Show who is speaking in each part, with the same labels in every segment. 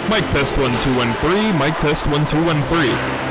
Speaker 1: Mic test 1 2 1 3. Mic test 1 2 1 3.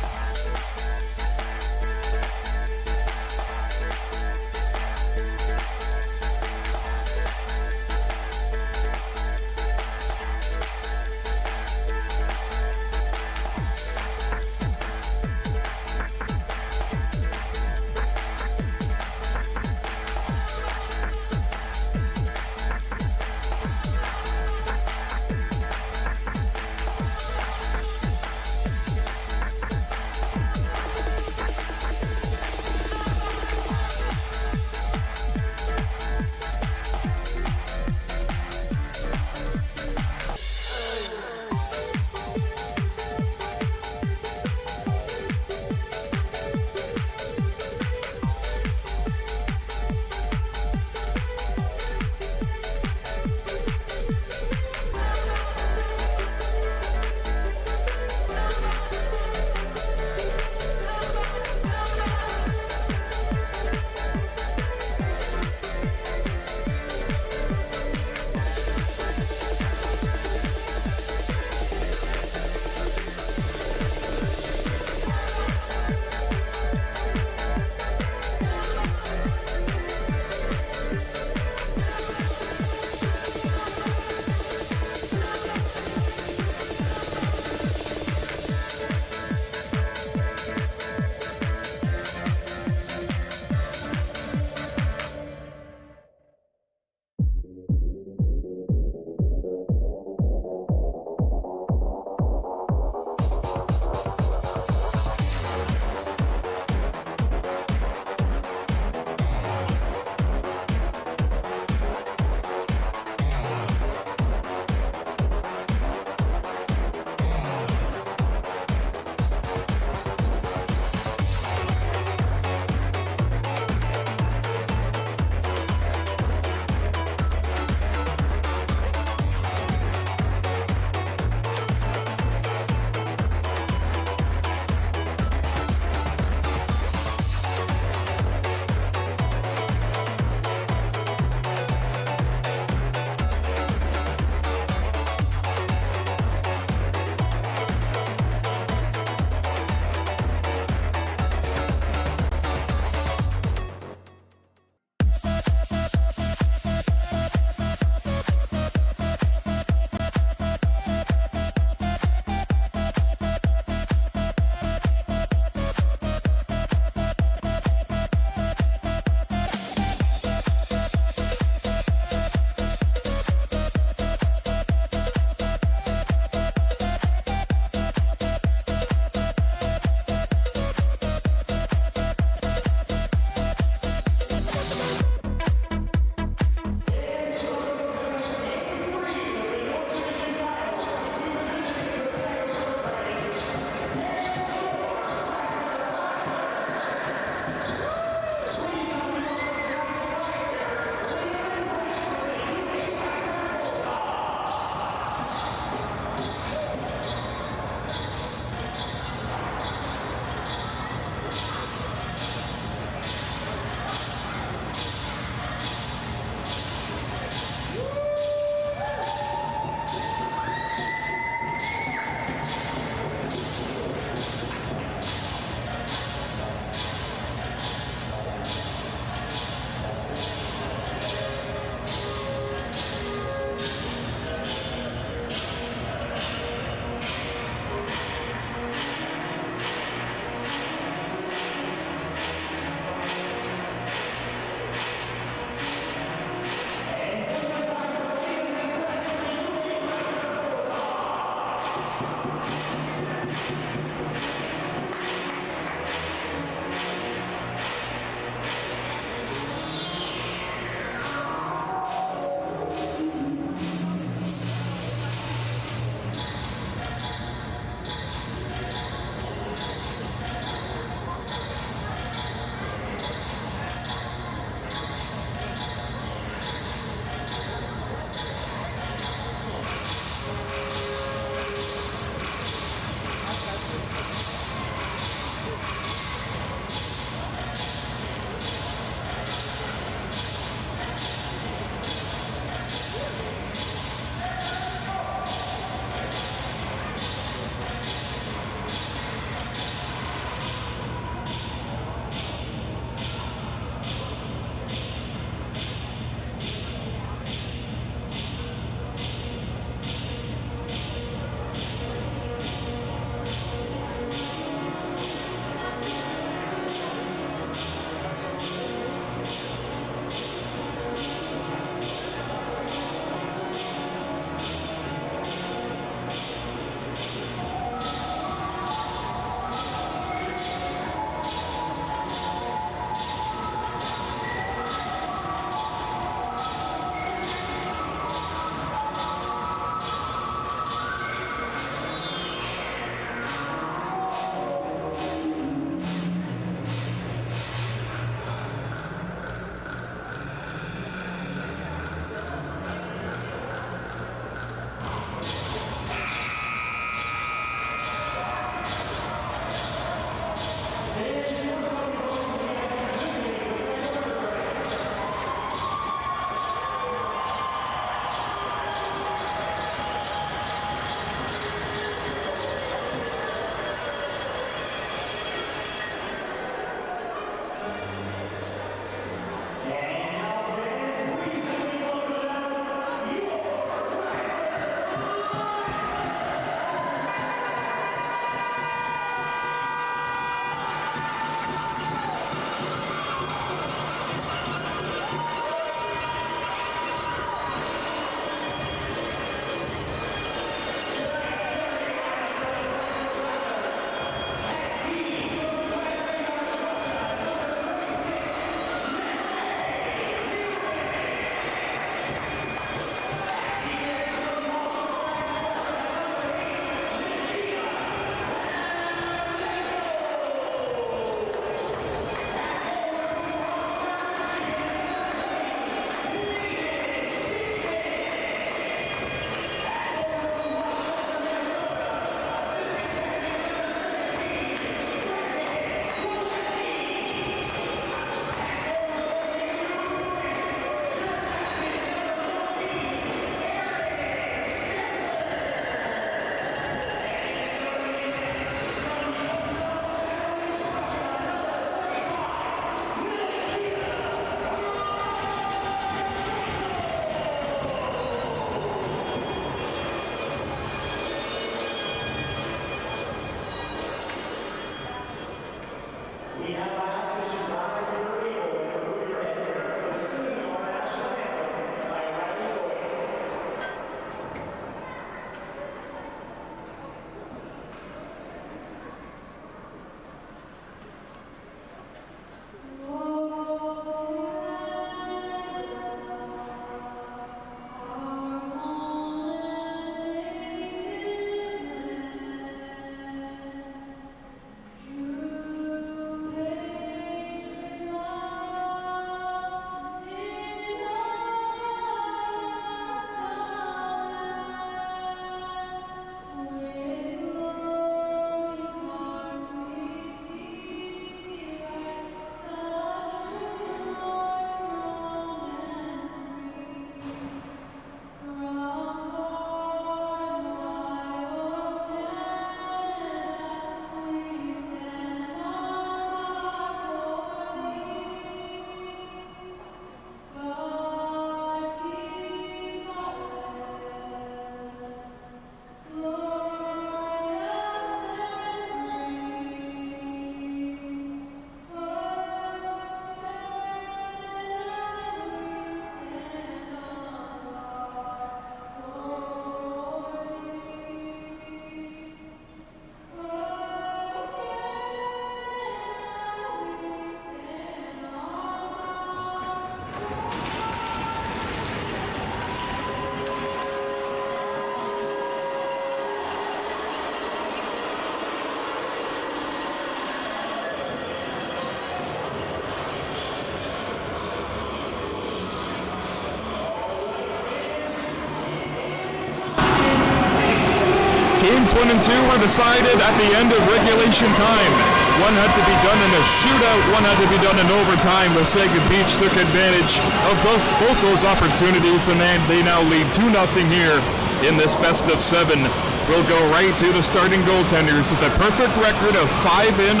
Speaker 1: Games 1 and 2 were decided at the end of regulation time. One had to be done in a shootout, one had to be done in overtime. Wasaga Beach took advantage of both those opportunities, and they now lead 2-0 here in this best of 7. We'll go right to the starting goaltenders with a perfect record of 5-0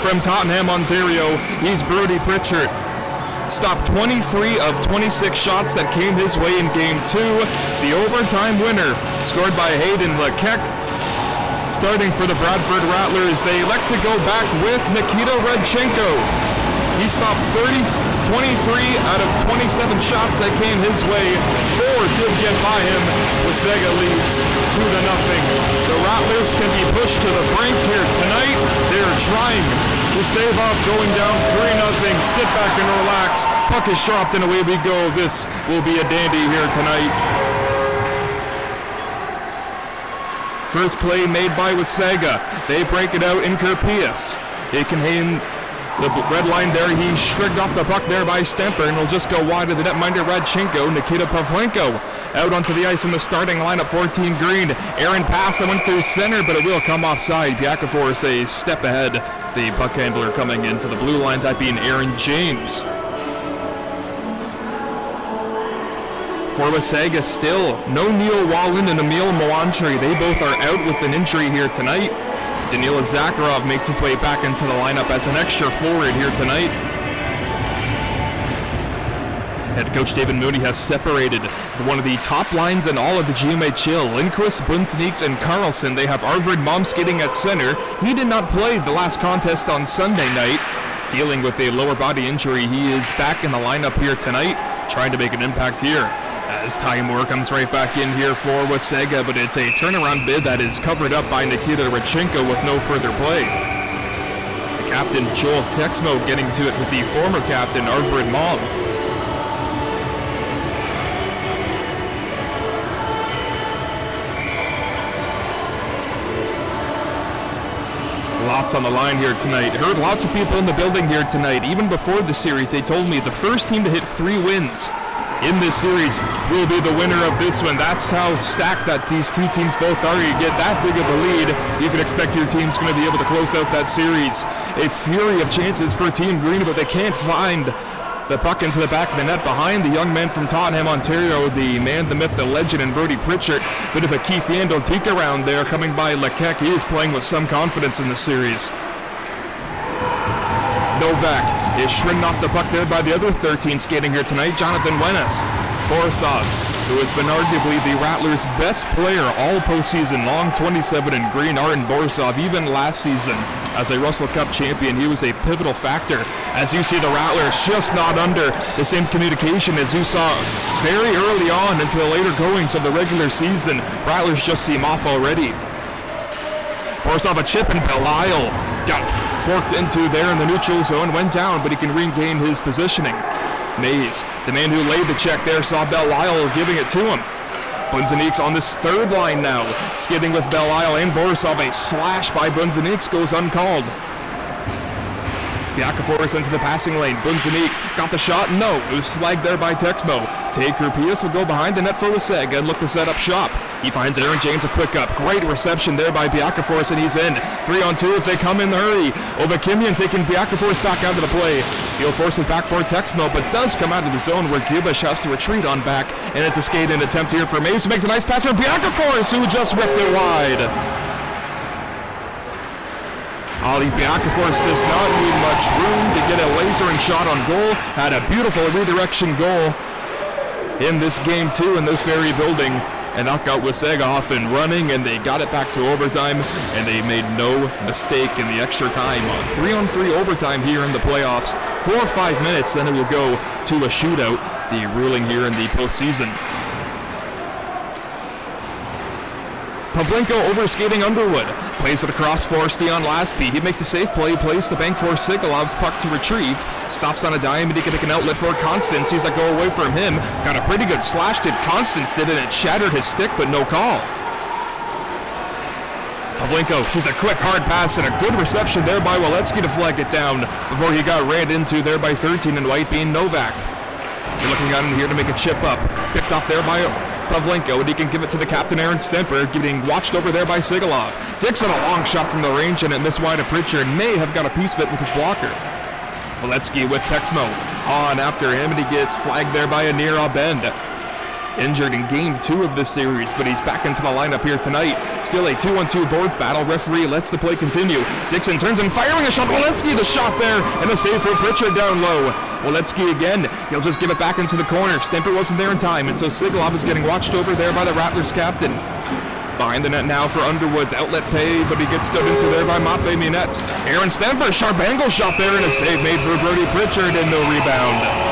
Speaker 1: from Tottenham, Ontario. He's Brody Pritchard. Stopped 23 of 26 shots that came his way in Game 2. The overtime winner, scored by Hayden Lekek. Starting for the Bradford Rattlers, they elect to go back with Nikita Radchenko. He stopped 23 out of 27 shots that came his way. 4 did get by him. Wasaga leads 2-0. The Rattlers can be pushed to the brink here tonight. They're trying to stave off going down 3-0. Sit back and relax. Puck is dropped and away we go. This will be a dandy here tonight. First play made by Wasaga. They break it out in Kerpius. It can hang the red line there. He shrugged off the puck there by Stemper, and will just go wide to the netminder Radchenko. Nikita Pavlenko out onto the ice in the starting lineup for Team Green. Aaron pass that went through center, but it will come offside. Piakafor a step ahead. The puck handler coming into the blue line, that being Aaron James. For Wasaga still, no Neil Wallen and Emil Moantri. They both are out with an injury here tonight. Danila Zakharov makes his way back into the lineup as an extra forward here tonight. Head coach David Mooney has separated one of the top lines in all of the GMHL. Lindquist, Bunzenieks, and Carlson. They have Arvid Mom skating at center. He did not play the last contest on Sunday night, dealing with a lower body injury. He is back in the lineup here tonight, trying to make an impact here. As Ty Moore comes right back in here for Wasaga, but it's a turnaround bid that is covered up by Nikita Radchenko with no further play. The captain, Joel Texmo, getting to it with the former captain, Arvid Mom. Lots on the line here tonight. Heard lots of people in the building here tonight. Even before the series, they told me the first team to hit 3 wins in this series will be the winner of this one. That's how stacked that these two teams both are. You get that big of a lead, you can expect your team's going to be able to close out that series. A fury of chances for Team Green, but they can't find the puck into the back of the net behind the young man from Tottenham, Ontario, the man, the myth, the legend, and Brody Pritchard. Bit of a Keith Yandel-Tika around there coming by Lequec. He is playing with some confidence in the series. Novak is shredding off the puck there by the other 13 skating here tonight, Jonathan Wenas. Borisov, who has been arguably the Rattlers' best player all postseason long, 27 in green. Arten Borisov, even last season as a Russell Cup champion, he was a pivotal factor. As you see the Rattlers just not under the same communication as you saw very early on into the later goings of the regular season. Rattlers just seem off already. Borisov a chip, and Belial got forked into there in the neutral zone, went down, but he can regain his positioning. Mays, the man who laid the check there, saw Belial giving it to him. Bunzenieks on this third line now, skidding with Belial and Borisov. A slash by Bunzenieks goes uncalled. Biakaforis into the passing lane. Bunzenieks got the shot. No, it was flagged there by Texmo. Taker Pius will go behind the net for Wasaga and look to set up shop. He finds Aaron James a quick up. Great reception there by Biakaforis, and he's in. 3-on-2 if they come in the hurry. Ovakimian taking Biakaforis back out of the play. He'll force it back for Texmo, but does come out of the zone where Gubish has to retreat on back. And it's a skate-in attempt here for Mays, who makes a nice pass for Biakaforis, who just ripped it wide. Ali Biakaforis does not need much room to get a lasering shot on goal. Had a beautiful redirection goal in this game too, in this very building, and knocked out Wasaga off and running, and they got it back to overtime, and they made no mistake in the extra time. 3-on-3 overtime here in the playoffs. 4 or 5 minutes, then it will go to a shootout, the ruling here in the postseason. Pavlenko overskating Underwood. Plays it across for Stian Lasby. He makes a safe play, plays the bank for Sigalov's puck to retrieve. Stops on a dime, and he can take an outlet for Constance. Sees that go away from him. Got a pretty good slash, did Constance, did it, and it shattered his stick, but no call. Pavlenko, she's a quick hard pass and a good reception there by Waletsky to flag it down before he got ran into there by 13 in white, being Novak. You're looking at him here to make a chip up. Picked off there by Pavlenko, and he can give it to the captain, Aaron Stemper, getting watched over there by Sigalov. Dixon, a long shot from the range, and it missed wide of Pritchard. May have got a piece of it with his blocker. Waletsky with Texmo on after him, and he gets flagged there by Anir Abend. Injured in game 2 of this series, but he's back into the lineup here tonight. Still a 2-on-2 boards battle. Referee lets the play continue. Dixon turns and firing a shot. Waletsky, the shot there, and a save for Pritchard down low. Waletsky again. He'll just give it back into the corner. Stemper wasn't there in time, and so Sigalov is getting watched over there by the Rattlers captain. Behind the net now for Underwood's outlet pay, but he gets stood into there by Matvey Minets. Aaron Stemper, sharp angle shot there, and a save made for Brody Pritchard, and no rebound.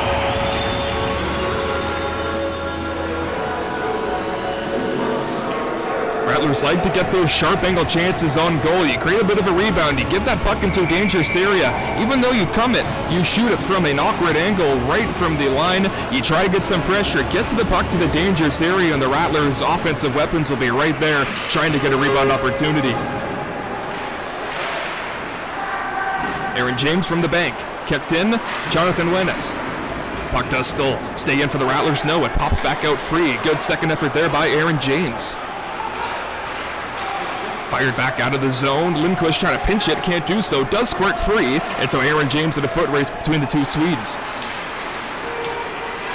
Speaker 1: Rattlers like to get those sharp angle chances on goal. You create a bit of a rebound, you get that puck into a dangerous area. Even though you come it, you shoot it from an awkward angle right from the line. You try to get some pressure, get to the puck to the dangerous area, and the Rattlers' offensive weapons will be right there trying to get a rebound opportunity. Aaron James from the bank, kept in, Jonathan Wenas. Puck does still stay in for the Rattlers. No, it pops back out free. Good second effort there by Aaron James. Fired back out of the zone. Lindquist trying to pinch it, can't do so. Does squirt free, and so Aaron James in a foot race between the two Swedes.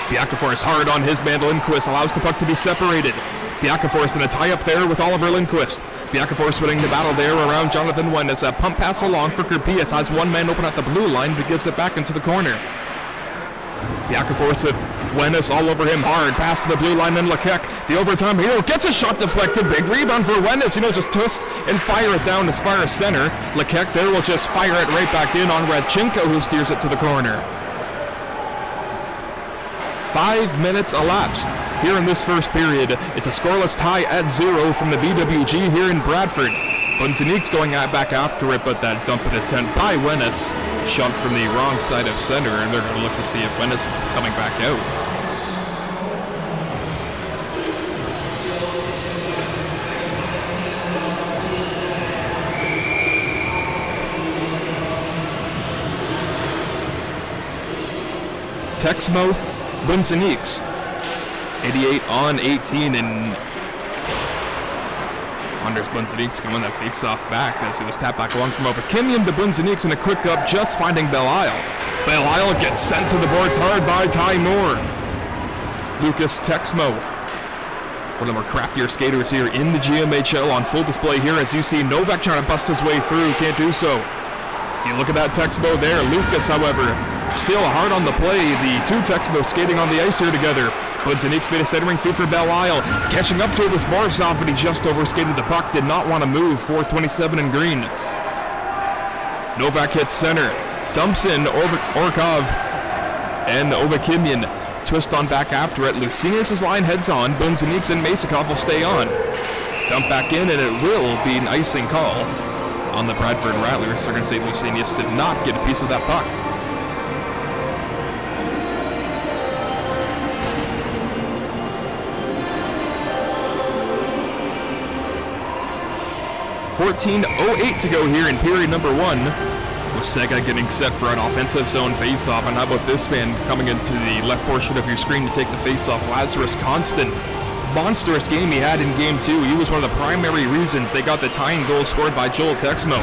Speaker 1: Biakaforis hard on his man. Lindquist allows the puck to be separated. Biakaforis in a tie-up there with Oliver Lindquist. Biakaforce winning the battle there around Jonathan Wennis. A pump pass along for Kerpias. Has one man open at the blue line, but gives it back into the corner. Biakaforce with Wennis all over him hard. Pass to the blue line and Lekek, the overtime hero, gets a shot deflected. Big rebound for Wennis. Just twist and fire it down as far as center. Lekek there will just fire it right back in on Radchenko, who steers it to the corner. 5 minutes elapsed here in this first period. It's a scoreless tie at 0 from the BWG here in Bradford. Bunzenique's going back after it, but that dump and attempt by Wennis shot from the wrong side of center, and they're going to look to see if Wennis coming back out. Texmo Bunzenique's 88-on-18, and Anders Bunzenique's coming that face-off back as it was tapped back along from Ovakimian to Bunzenique's in a quick up, just finding Belisle. Belisle gets sent to the boards hard by Ty Moore. Lucas Texmo, one of the more craftier skaters here in the GMHL, on full display here as you see Novak trying to bust his way through, can't do so. You look at that Texmo there. Lucas, however, still hard on the play. The two Texmo skating on the ice here together. Bunzenique's made a centering feed for Belisle. He's catching up to it with Borisov, but he just overskated the puck. Did not want to move. 4:27 in green. Novak hits center. Dumps in Orkov and Ovakimian. Twist on back after it. Lucinius' line heads on. Bunzenique's and Masakov will stay on. Dump back in, and it will be an icing call on the Bradford Rattlers. They're going to say Lucinius did not get a piece of that puck. .14:08 to go here in period number 1. Wasaga getting set for an offensive zone faceoff. And how about this man coming into the left portion of your screen to take the faceoff? Lazarus Constant. Monstrous game he had in game 2. He was one of the primary reasons they got the tying goal scored by Joel Texmo.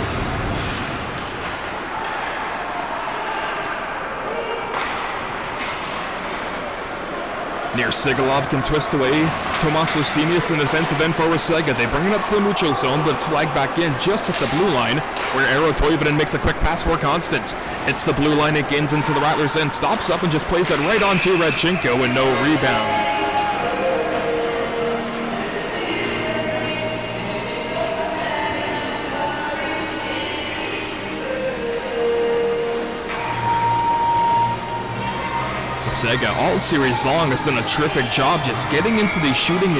Speaker 1: Near Sigalov can twist away. Tomas Lucinius in the defensive end for Wasaga. They bring it up to the neutral zone, but it's flagged back in just at the blue line, where Eero Toivonen makes a quick pass for Constance. Hits the blue line, it gains into the Rattlers end, stops up and just plays it right onto Radchenko, and no rebound. Wasaga all series long has done a terrific job just getting into the shooting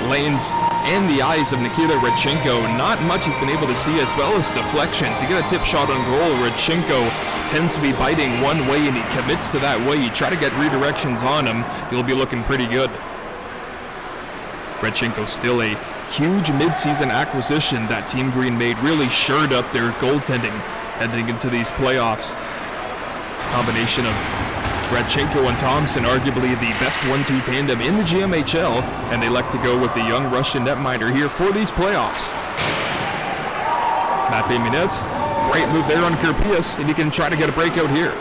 Speaker 1: lanes and the eyes of Nikita Radchenko. Not much has been able to see, as well as deflections. You get a tip shot on goal. Radchenko tends to be biting one way, and he commits to that way. You try to get redirections on him, he'll be looking pretty good. Radchenko still a huge midseason acquisition that Team Green made, really shored up their goaltending heading into these playoffs. Combination of Radchenko and Thompson, arguably the best 1-2 tandem in the GMHL, and they elect to go with the young Russian netminder here for these playoffs. Matvei Minets, great move there on Kerpias, and he can try to get a breakout here.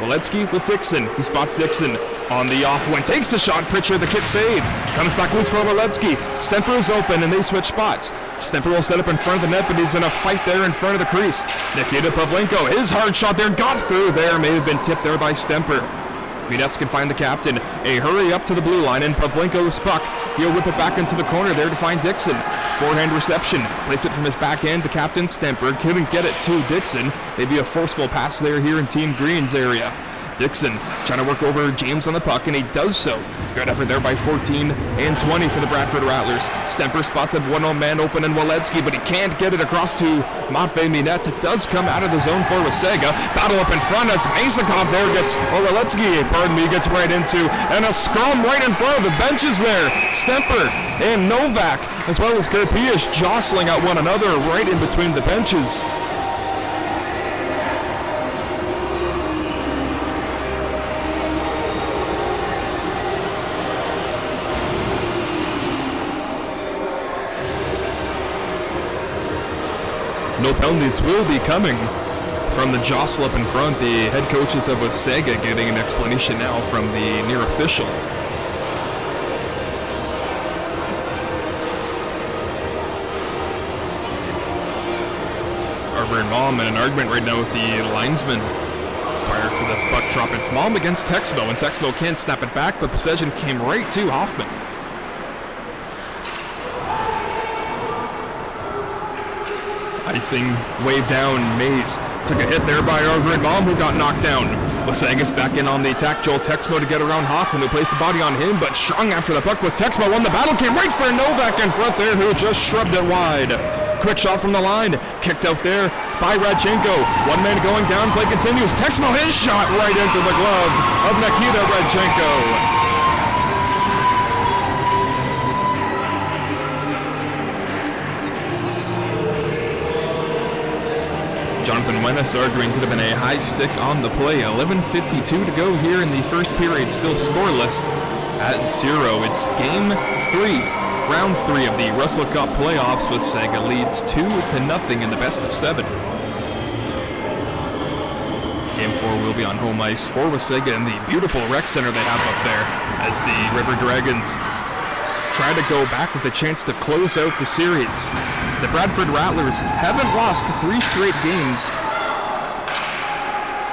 Speaker 1: Waletsky with Dixon. He spots Dixon on the off one, takes the shot. Pritchard, the kick save. Comes back loose for Waletsky. Stemper is open, and they switch spots. Stemper will set up in front of the net, but he's in a fight there in front of the crease. Nikita Pavlenko, his hard shot there, got through there. May have been tipped there by Stemper. Minets can find the captain. A hurry up to the blue line, and Pavlenko's puck. He'll whip it back into the corner there to find Dixon. Forehand reception. Place it from his back end to Captain Stemper. Couldn't get it to Dixon. Maybe a forceful pass there here in Team Green's area. Dixon trying to work over James on the puck, and he does so. Good effort there by 14 and 20 for the Bradford Rattlers. Stemper spots a one-on man open in Waletsky, but he can't get it across to Matvei Minets. It does come out of the zone for Wasaga. Battle up in front as Masakov there gets, or Waletsky, pardon me, gets right into, and a scrum right in front of the benches there. Stemper and Novak, as well as Kerpias, jostling at one another right in between the benches. No penalties will be coming from the jostle up in front. The head coaches of Wasaga getting an explanation now from the near official. Bradford Mom in an argument right now with the linesman prior to this puck drop. It's Mom against Texmo, and Texmo can't snap it back, but possession came right to Hoffman. Icing wave down. Mays took a hit there by Everett Mom, who got knocked down. Wasaga's back in on the attack. Joel Texmo to get around Hoffman, who placed the body on him, but strong after the puck was Texmo. Won the battle, came right for Novak in front there, who just shrubbed it wide. Quick shot from the line, kicked out there by Radchenko. One man going down, play continues. Texmo, his shot right into the glove of Nikita Radchenko. Jonathan Wennis arguing could have been a high stick on the play. 11:52 to go here in the first period, still scoreless at 0. It's game 3, round 3 of the Russell Cup playoffs. Wasaga leads 2-0 in the best of 7. Game 4 will be on home ice for Wasaga in the beautiful rec center they have up there as the River Dragons try to go back with a chance to close out the series. The Bradford Rattlers haven't lost 3 straight games.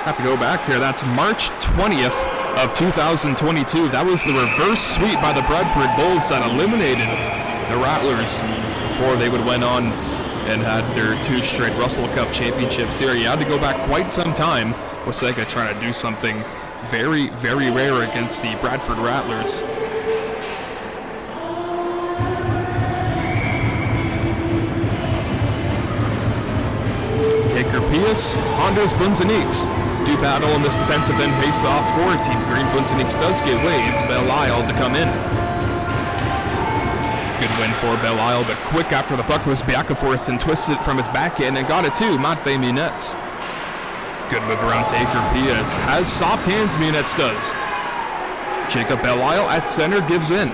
Speaker 1: Have to go back here. That's March 20th of 2022. That was the reverse sweep by the Bradford Bulls that eliminated the Rattlers before they would went on and had their 2 straight Russell Cup championships here. You had to go back quite some time. Wasaga trying to do something very, very rare against the Bradford Rattlers. Pius, Anders Bunzeniks do battle in this defensive end face-off for Team Green. Bunzeniks does get waved. Belisle to come in. Good win for Belisle, but quick after the puck was Biakaforth and twisted from his backhand and got it to Matvei Munets. Good move around Taker Pius. Has soft hands, Munets does. Jacob Belisle at center gives in.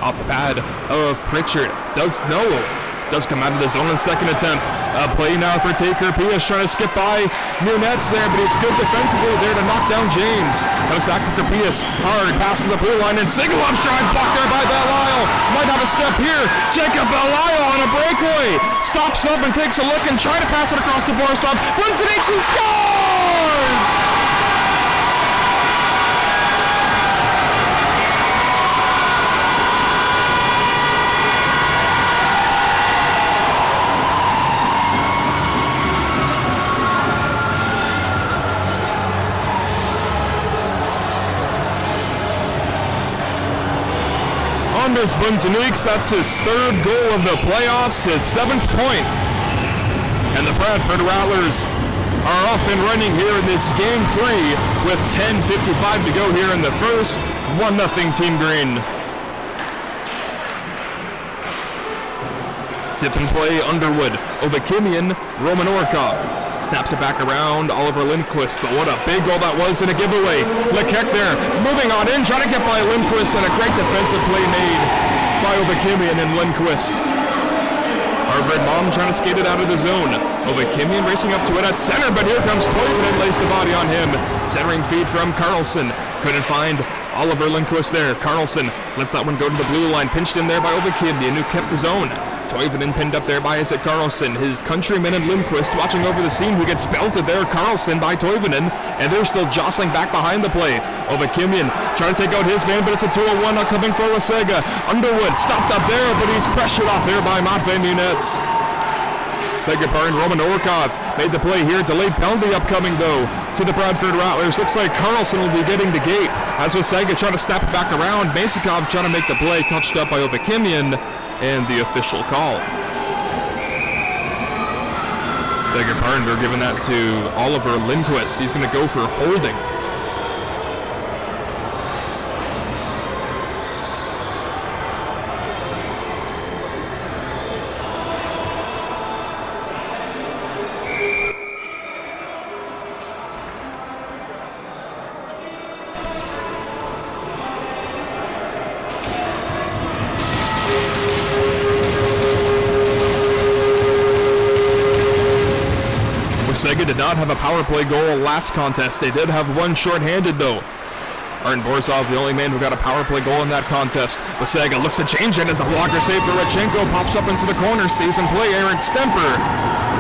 Speaker 1: Off the pad of Pritchard. Does come out of the zone in the second attempt. A play now for Taker Pius trying to skip by Munets there, but it's good defensively there to knock down James. Comes back to Pius. Hard pass to the blue line and single up stride blocked there by Belisle. Might have a step here. Jacob Belisle on a breakaway. Stops up and takes a look and trying to pass it across to Borisov. Bunzeniks, he scores! Anders Bunzeniks, that's his 3rd goal of the playoffs, his 7th point. And the Bradford Rattlers are off and running here in this game 3 with 10:55 to go here in the first. 1-0 Team Green. Tip and play Underwood. Ovakimian, Roman Orkov. Snaps it back around, Oliver Lindquist, but what a big goal that was in a giveaway. Lekek there, moving on in, trying to get by Lindquist, and a great defensive play made by Ovakimian and Lindquist. Harvard Mom trying to skate it out of the zone. Ovakimian racing up to it at center, but here comes Toivonen and lays the body on him. Centering feed from Carlson. Couldn't find Oliver Lindquist there. Carlson lets that one go to the blue line, pinched in there by Ovakimian, who kept his own. Toivonen pinned up there by Isaac Carlson. His countryman and Lindquist watching over the scene, who gets belted there. Carlson by Toivonen, and they're still jostling back behind the play. Ovakimian trying to take out his man, but it's a 2-on-1 now coming for Wasaga. Underwood stopped up there, but he's pressured off there by Matvei Munets. Beg your pardon, Roman Orkov made the play here. Delayed penalty upcoming, though, to the Bradford Rattlers. Looks like Carlson will be getting the gate as Wasaga trying to snap it back around. Masakov trying to make the play, touched up by Ovakimian, and the official call. Beg your pardon, we're giving that to Oliver Lindquist. He's going to go for holding. Wasaga did not have a power play goal last contest. They did have one shorthanded, though. Arden Borisov, the only man who got a power play goal in that contest. Wasaga looks to change it as a blocker save for Radchenko. Pops up into the corner, stays in play. Eric Stemper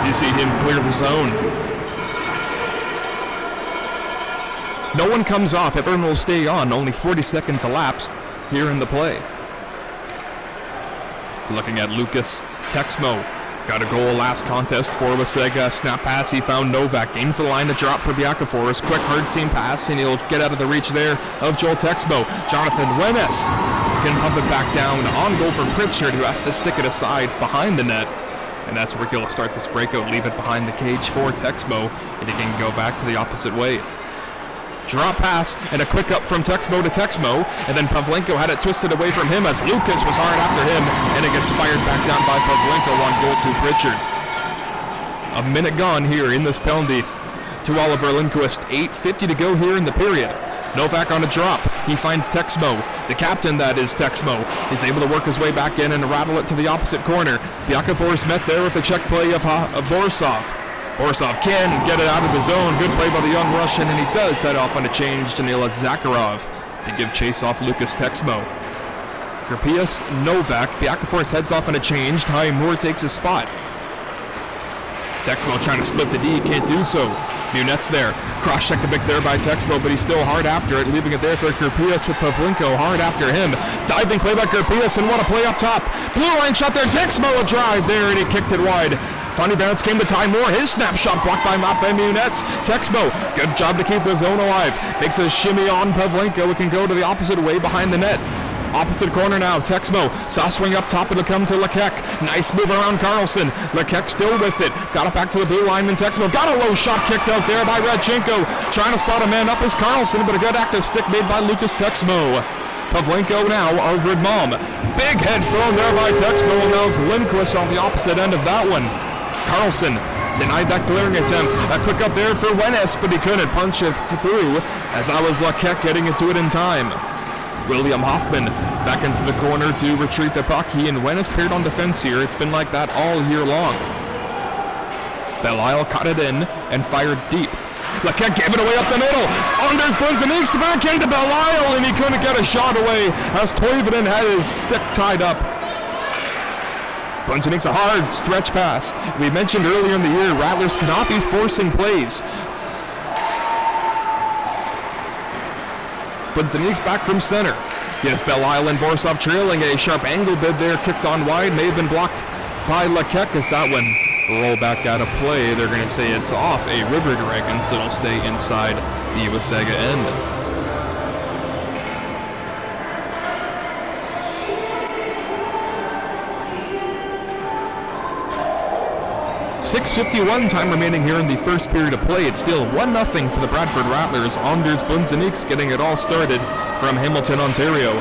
Speaker 1: You see him clear the zone. No one comes off. Everyone will stay on. Only 40 seconds elapsed here in the play. Looking at Lucas Texmo. Got a goal last contest for Wasaga. Snap pass, he found Novak. Gains the line to drop for Biakaforis. Quick hard seam pass, and he'll get out of the reach there of Joel Texmo. Jonathan Wemes can pump it back down. On goal for Pritchard, who has to stick it aside behind the net. And that's where he'll start this breakout. Leave it behind the cage for Texmo, and he can go back to the opposite way. Drop pass and a quick up from Texmo to Texmo, and then Pavlenko had it twisted away from him as Lucas was hard after him, and it gets fired back down by Pavlenko on goal to Pritchard. A minute gone here in this penalty to Oliver Lindquist. 8:50 to go here in the period. Novak on a drop. He finds Texmo. The captain, that is Texmo, is able to work his way back in and rattle it to the opposite corner. Biakaforis met there with the check play of Borisov. Borisov can get it out of the zone. Good play by the young Russian, and he does head off on a change to Nila Zakharov to give chase off Lucas Texmo. Grapius, Novak. Biakaforis heads off on a change. Ty Moore takes his spot. Texmo trying to split the D, can't do so. Munet's there. Cross-check a bit there by Texmo, but he's still hard after it, leaving it there for Grapius with Pavlenko hard after him. Diving play by Grapius, and what a play up top. Blue line shot there. Texmo a drive there, and he kicked it wide. Funny bounce came to Ty Moore. His snapshot blocked by Matvei Munets. Texmo, good job to keep the zone alive. Makes a shimmy on Pavlenko. It can go to the opposite way behind the net. Opposite corner now. Texmo saw swing up top. It'll come to Lekek. Nice move around Carlson. Lekek still with it. Got it back to the blue lineman. Texmo got a low shot kicked out there by Radchenko. Trying to spot a man up is Carlson, but a good active stick made by Lucas Texmo. Pavlenko now, Arvid Malm. Big head thrown there by Texmo, and now it's Lindquist on the opposite end of that one. Carlson denied that clearing attempt. A quick up there for Wenes, but he couldn't punch it through, as that was Lekek getting into it in time. William Hoffman back into the corner to retrieve the puck. He and Wenes paired on defense here. It's been like that all year long. Belisle cut it in and fired deep. Lekek gave it away up the middle. Anders Bunzeniks to backhand to Belisle, and he couldn't get a shot away as Toivonen had his stick tied up. Bunzeniks a hard stretch pass. We mentioned earlier in the year, Rattlers cannot be forcing plays. Bunzeniks back from center. Yes, Belisle and Borisov trailing. A sharp angle bid there, kicked on wide, may have been blocked by Lekek as that one roll back out of play. They're going to say it's off a River Dragon, so it'll stay inside the Wasaga end. 6:51 time remaining here in the first period of play. It's still 1-0 for the Bradford Rattlers. Anders Bunzeniks getting it all started from Hamilton, Ontario.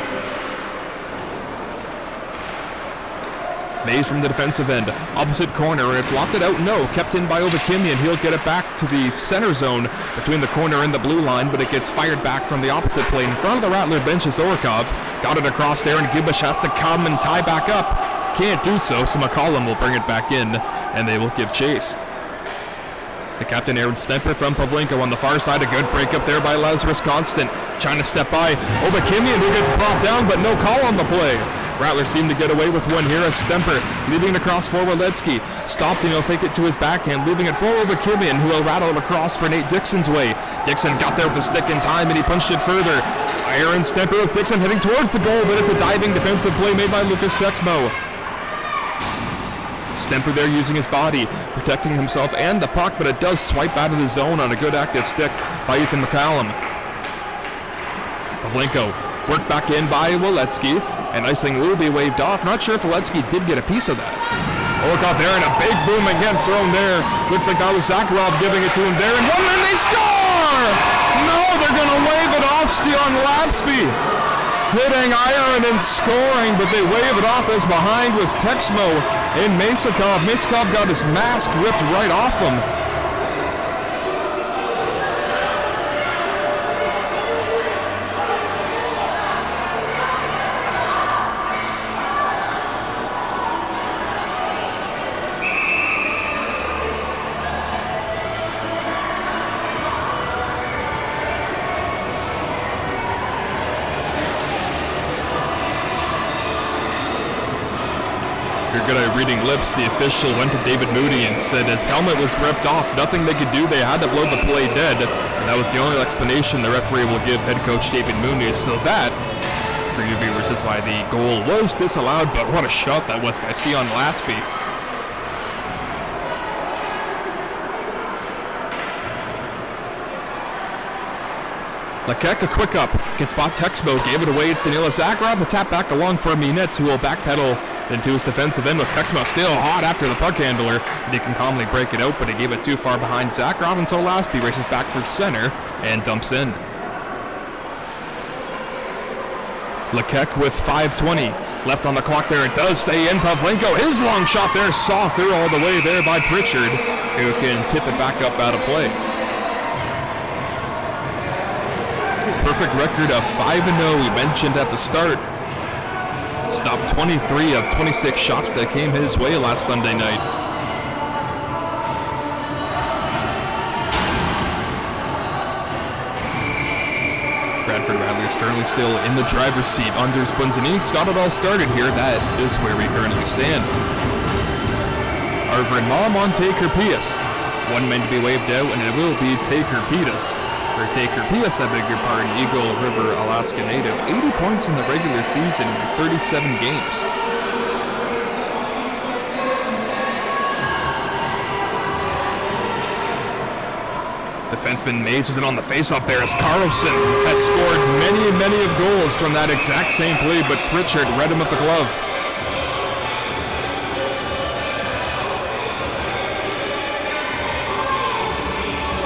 Speaker 1: Mays from the defensive end, opposite corner, and it's lofted out, no, kept in by Ovakimian. He'll get it back to the center zone between the corner and the blue line, but it gets fired back from the opposite play. In front of the Rattler bench is Orkov. Got it across there, and Gibish has to come and tie back up. Can't do so McCollum will bring it back in, and they will give chase. The captain, Aaron Stemper from Pavlenko on the far side. A good break up there by Lazarus Constant. Trying to step by Ovakimian, who gets brought down, but no call on the play. Rattlers seem to get away with one here as Stemper leaving it across for Waletsky. Stopped, and he'll fake it to his backhand, leaving it for Ovakimian, who will rattle it across for Nate Dixon's way. Dixon got there with the stick in time, and he punched it further. Aaron Stemper with Dixon heading towards the goal, but it's a diving defensive play made by Lucas Texmo. Stemper there using his body, protecting himself and the puck, but it does swipe out of the zone on a good active stick by Ethan McCallum. Pavlenko worked back in by Waletsky, and Isling will be waved off. Not sure if Waletsky did get a piece of that. Orkov there, and a big boom again thrown there. Looks like that was Zakharov giving it to him there, and one man, they score! No, they're going to wave it off Stian Lapsby. Hitting iron and scoring, but they wave it off as behind was Texmo and Masakov. Masakov got his mask ripped right off him. good at reading lips, the official went to David Moody and said his helmet was ripped off. Nothing they could do. They had to blow the play dead. And that was the only explanation the referee will give head coach David Moody. So that, for you viewers, is why the goal was disallowed. But what a shot that was by Stian Lasby. Lekek, a quick up, gets spot Texmo, gave it away. It's Danila Zakharov, a tap back along for Minetz, who will backpedal into his defensive end with Texmo still hot after the puck handler. And he can calmly break it out, but he gave it too far behind Zakharov, and so Lasby races back for center and dumps in. Lekek with 5:20 left on the clock there. It does stay in. Pavlenko, his long shot there, saw through all the way there by Pritchard, who can tip it back up out of play. Perfect record of 5-0 we mentioned at the start. Stopped 23 of 26 shots that came his way last Sunday night. Bradford Rattlers currently still in the driver's seat. Anders Bunzeniks got it all started here. That is where we currently stand. Arvid Mom on Taker Pius. One man to be waved out, and it will be Taker Pius. Or Taker Pius, I beg your pardon, Eagle River, Alaska native. 80 points in the regular season in 37 games. Defenseman Mays was in on the faceoff there as Carlson has scored many of goals from that exact same play, but Pritchard read him with the glove.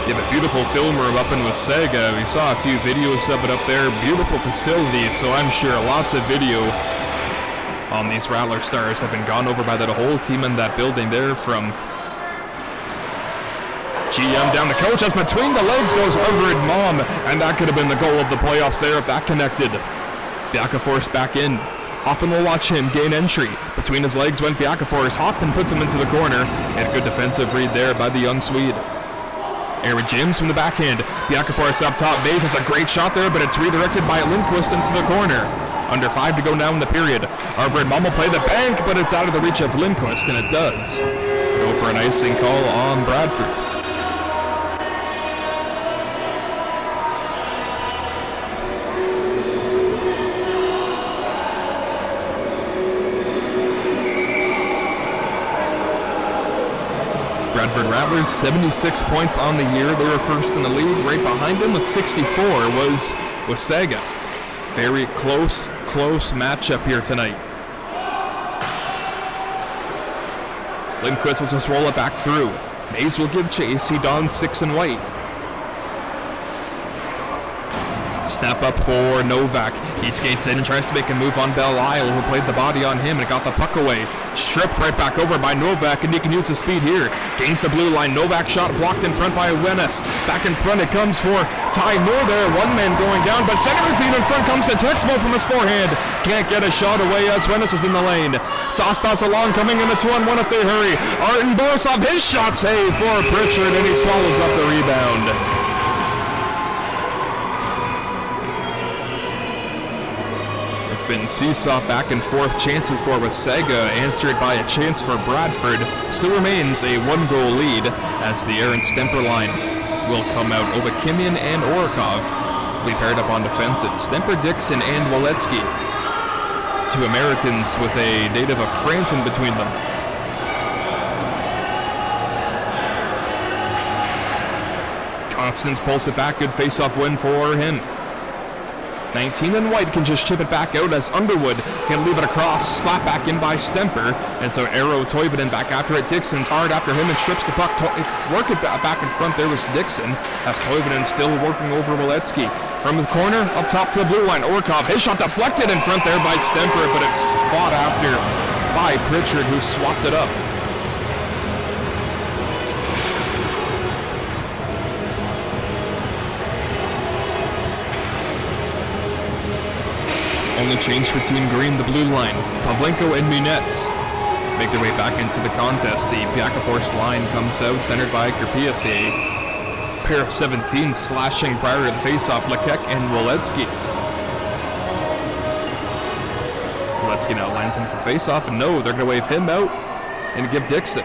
Speaker 1: They have a beautiful film room up in Wasaga. We saw a few videos of it up there. Beautiful facility, so I'm sure lots of video on these Rattler stars have been gone over by that whole team in that building there. From GM down the coach, as between the legs goes Arvid Mom, and that could have been the goal of the playoffs there if that connected. Biakafors back in. Hoffman will watch him gain entry. Between his legs went Biakafors. Hoffman puts him into the corner, and a good defensive read there by the young Swede. Aaron James from the backhand. Biakafors up top. Mays has a great shot there, but it's redirected by Lindquist into the corner. Under 5 to go now in the period. Arvid Mom will play the bank, but it's out of the reach of Lindquist, and it does. Go for an icing call on Bradford. Bradford Rattlers, 76 points on the year. They were first in the league. Right behind them with 64 was Wasaga. Very close matchup here tonight. Lindquist will just roll it back through. Mays will give chase. He dons 6 and white. Step up for Novak. He skates in and tries to make a move on Belle Isle, who played the body on him and got the puck away. Stripped right back over by Novak, and he can use the speed here. Gains the blue line. Novak shot blocked in front by Wenis. Back in front it comes for Ty Moore there. One man going down, but center feed in front comes to Texmo from his forehand. Can't get a shot away as Wenis is in the lane. Sauce pass along, coming in the 2-on-1 if they hurry. Arten Borisov, his shot save for Pritchard, and he swallows up the rebound. Been seesaw back and forth chances for Wasaga, answered by a chance for Bradford. Still remains a 1-goal lead as the Aaron Stemper line will come out. Ovakimian and Orikov will be paired up on defense. It's Stemper, Dixon, and Waletsky. 2 Americans with a native of France in between them. Constance pulls it back. Good face-off win for him. 19 and white can just chip it back out as Underwood can leave it across, slap back in by Stemper, and so Eero Toivonen back after it. Dixon's hard after him and strips the puck. Work it back in front there was Dixon, as Toivonen still working over Waletsky. From the corner, up top to the blue line, Orkov, his shot deflected in front there by Stemper, but it's fought after by Pritchard, who swapped it up. Only change for Team Green, the blue line. Pavlenko and Minetz make their way back into the contest. The Biakafors line comes out, centered by Kerpias. A pair of 17 slashing prior to the faceoff. Lekek and Waletsky. Gretzky now lines him for face-off, and no, they're going to wave him out and give Dixon.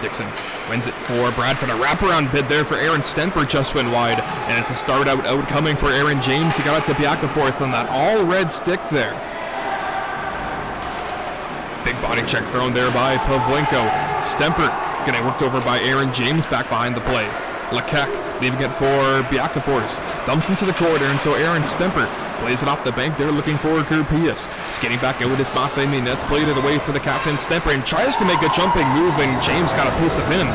Speaker 1: Dixon wins it for Bradford. A wraparound bid there for Aaron Stemper, just went wide. And it's a start out coming for Aaron James. He got it to Biakaforth on that all-red stick there. Big body check thrown there by Pavlenko. Stemper getting worked over by Aaron James back behind the play. Lekek leaving it for Biakaforth. Dumps into the corner, and so Aaron Stemper plays it off the bank there, looking for Kurpius. Skating back out with his Mafemi. That's played it away for the captain, Stemper, and tries to make a jumping move, and James got a piece of him.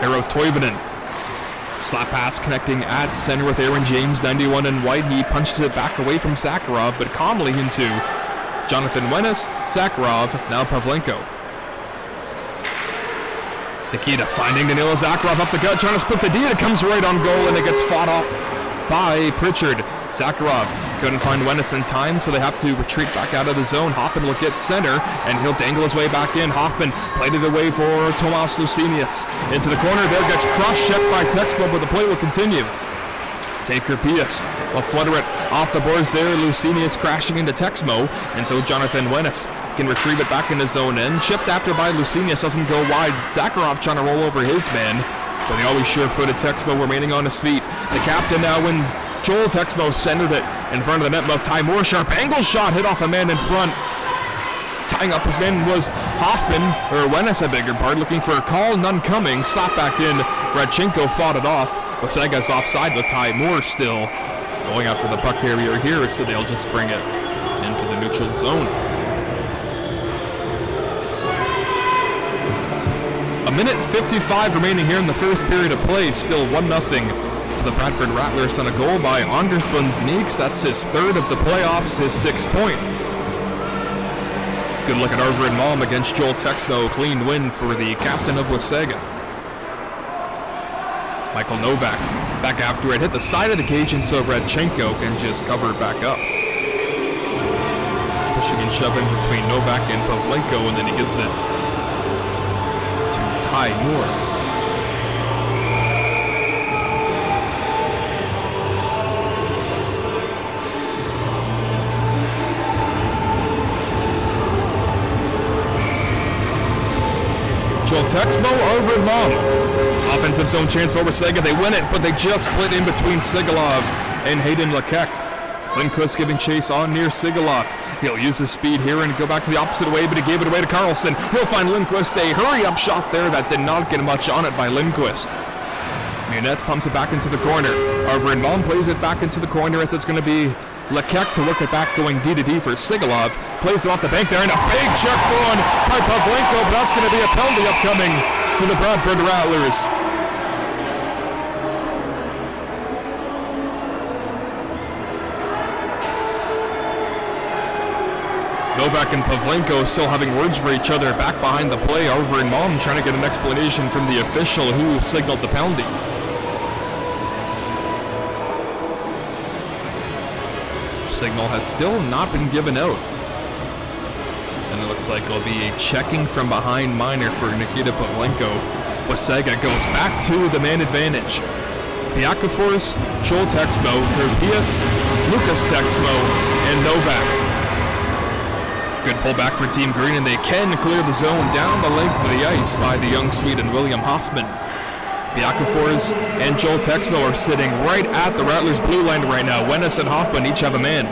Speaker 1: Eero Toivonen. Slap pass connecting at center with Aaron James, 91 and white. He punches it back away from Zakharov, but calmly into Jonathan Wenis, Zakharov, now Pavlenko. Nikita finding Danilo Zakharov up the gut, trying to split the D. It comes right on goal, and it gets fought off by Pritchard. Zakharov couldn't find Wenis in time, so they have to retreat back out of the zone. Hoffman will get center, and he'll dangle his way back in. Hoffman played it away for Tomas Lucinius. Into the corner, there gets cross-checked by Texmo, but the play will continue. Take Kurpius will flutter it off the boards there. Lucinius crashing into Texmo, and so Jonathan Wenis can retrieve it back in his own end. Chipped after by Lucinius, doesn't go wide. Zakharov trying to roll over his man, but the always sure-footed Texmo remaining on his feet. The captain now, when Joel Texmo centered it in front of the net of Ty Moore. Sharp angle shot hit off a man in front. Tying up his man was Hoffman, or Wenis, I beg your pardon, looking for a call, none coming. Slap back in. Radchenko fought it off. Wasaga's offside with Ty Moore still going after the puck carrier here, so they'll just bring it into the neutral zone. A minute 55 remaining here in the first period of play. Still 1-0 for the Bradford Rattlers on a goal by Anders Bunznieks. That's his third of the playoffs, his 6th point. Good look at Arvid Malm against Joel Texmo. Clean win for the captain of Wasaga. Michael Novak back after it hit the side of the cage, and so Radchenko can just cover it back up. Pushing and shoving between Novak and Pavlenko, and then he gives it to Ty Moore. Joel Texmo, Arvid Malm. Offensive zone chance for Wasaga. They win it, but they just split in between Sigalov and Hayden Lekek. Lindquist giving chase on near Sigalov. He'll use his speed here and go back to the opposite way, but he gave it away to Carlson. He'll find Lindquist. A hurry-up shot there that did not get much on it by Lindquist. Munetz pumps it back into the corner. Arvid Malm plays it back into the corner as it's going to be Lekek to work it back, going D-to-D for Sigalov. Plays it off the bank there, and a big check thrown by Pavlenko, but that's going to be a penalty upcoming to the Bradford Rattlers. Novak and Pavlenko still having words for each other back behind the play. Arvid Malm trying to get an explanation from the official who signaled the penalty. Signal has still not been given out. And it looks like it'll be a checking from behind minor for Nikita Pavlenko. Wasaga goes back to the man advantage. Biakaforth, Joel Texmo, Kurpius, Lucas Texmo, and Novak. Good pullback for Team Green, and they can clear the zone down the length of the ice by the young Swede and William Hoffman. Biakaforth and Joel Texmo are sitting right at the Rattlers blue line right now. Wenis and Hoffman each have a man.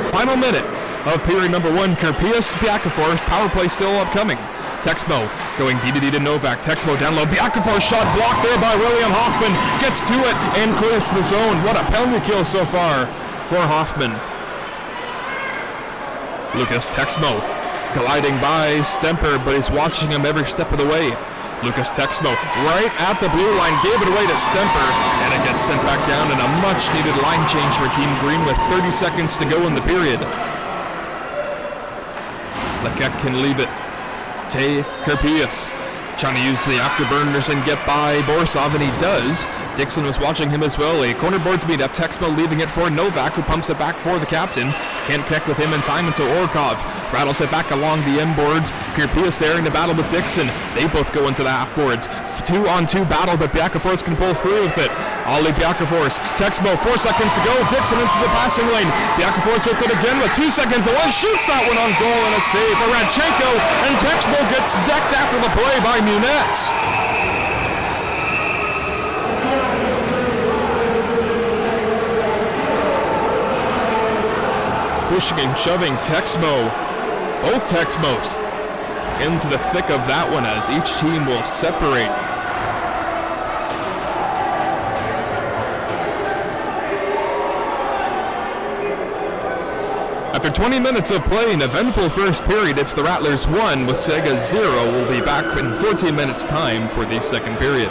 Speaker 1: Final minute of period number 1. Kurpius, Biakaforth, power play still upcoming. Texmo going D-to-D to Novak. Texmo down low. Biakaforth shot blocked there by William Hoffman. Gets to it and clears the zone. What a penalty kill so far for Hoffman. Lucas Texmo gliding by Stemper, but he's watching him every step of the way. Lucas Texmo right at the blue line, gave it away to Stemper, and it gets sent back down, and a much-needed line change for Team Green with 30 seconds to go in the period. Lekek can leave it. Tay Kurpius trying to use the afterburners and get by Borisov, and he does. Dixon was watching him as well. A corner boards meet up. Texmo leaving it for Novak, who pumps it back for the captain. Can't connect with him in time until Orkov rattles it back along the end boards. Kirpius there in the battle with Dixon. They both go into the half boards. 2-on-2 battle, but Biakafors can pull through with it. Ollie Biakafors. Texmo, 4 seconds to go. Dixon into the passing lane. Biakafors with it again with 2 seconds to one. Shoots that one on goal and a save for Radchenko. And Texmo gets decked after the play by Munetz. Pushing and shoving Texmo, both Texmos, into the thick of that one as each team will separate. After 20 minutes of play, an eventful first period, it's the Rattlers 1, Wasaga 0. We'll be back in 14 minutes time for the second period.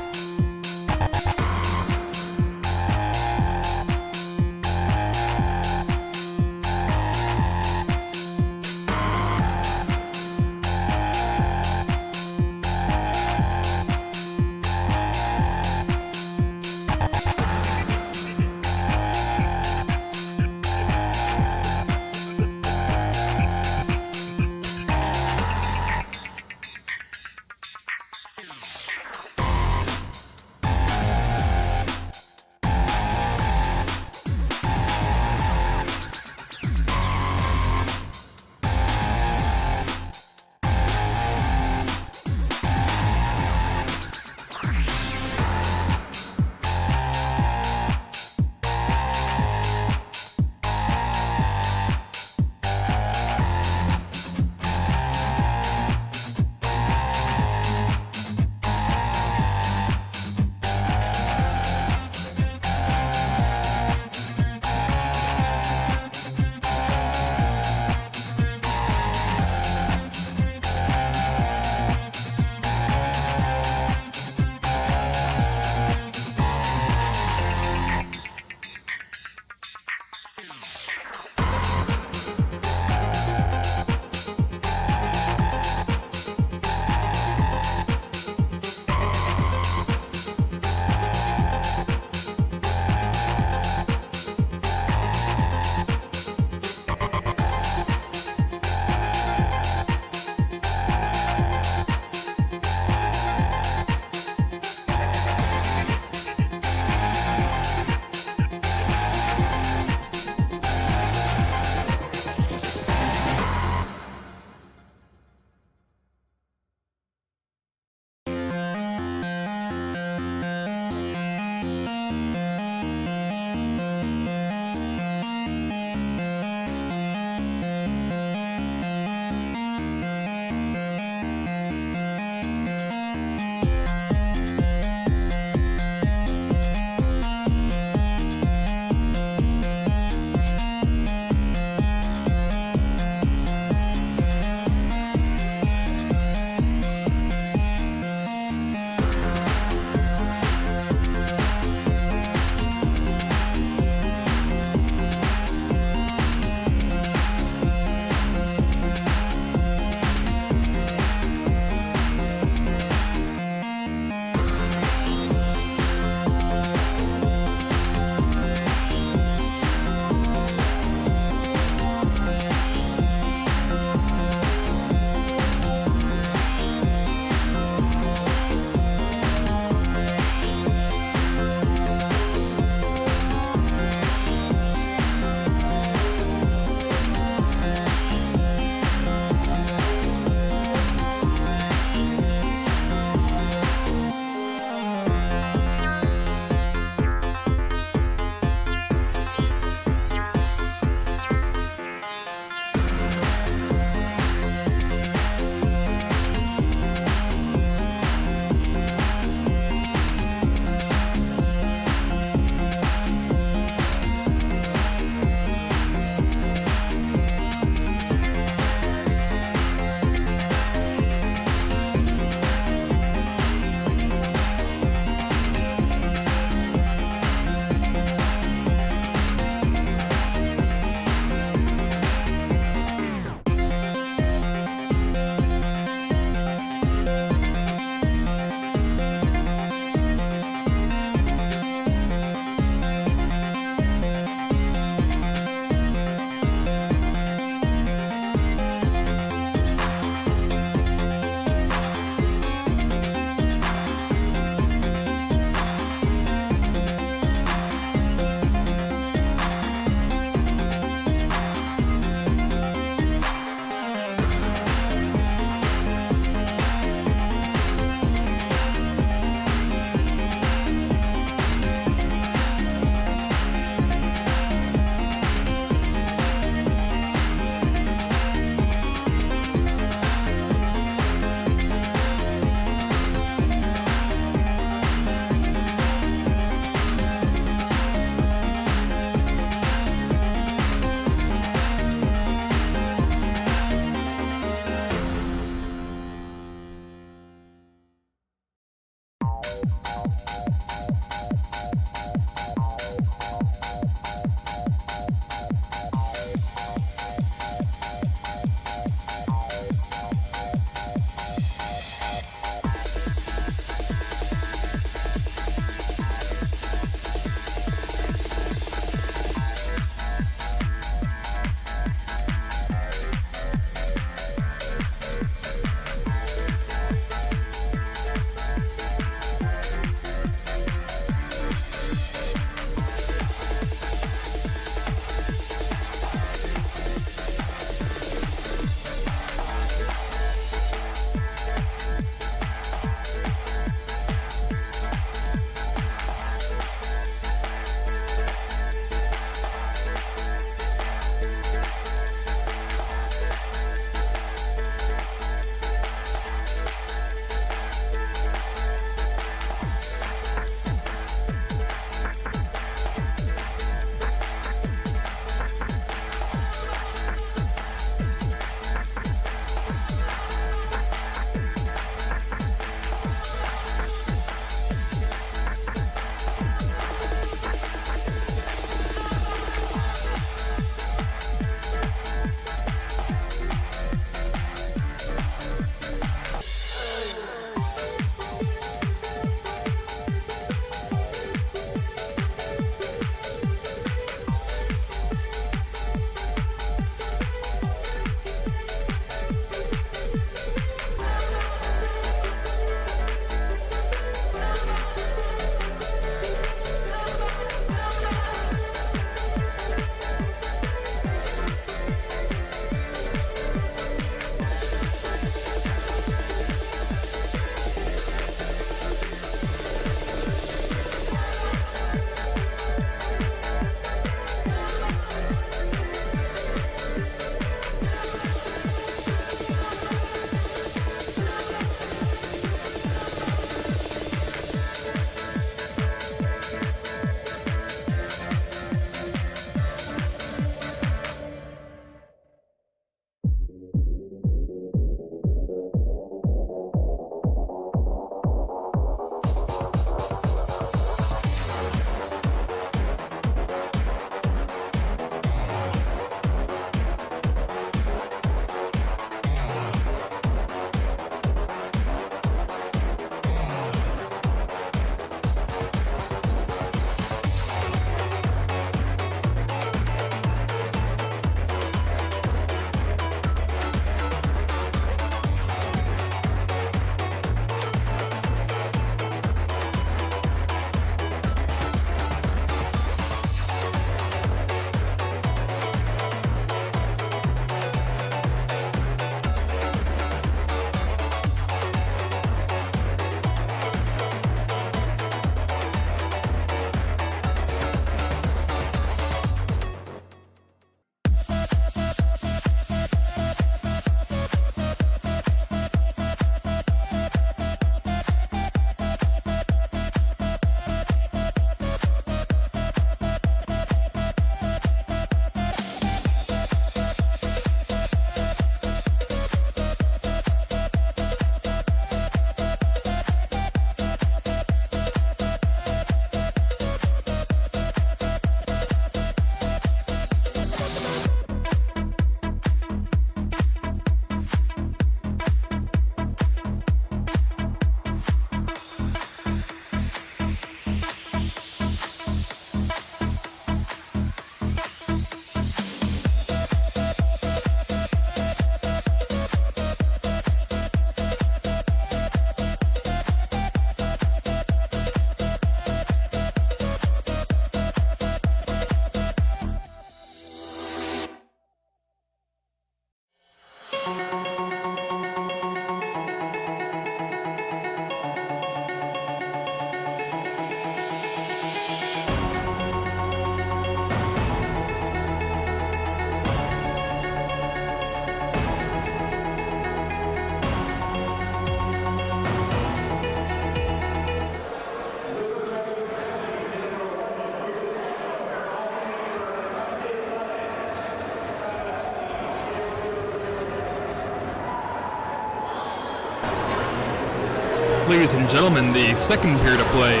Speaker 1: Ladies and gentlemen, the second period of play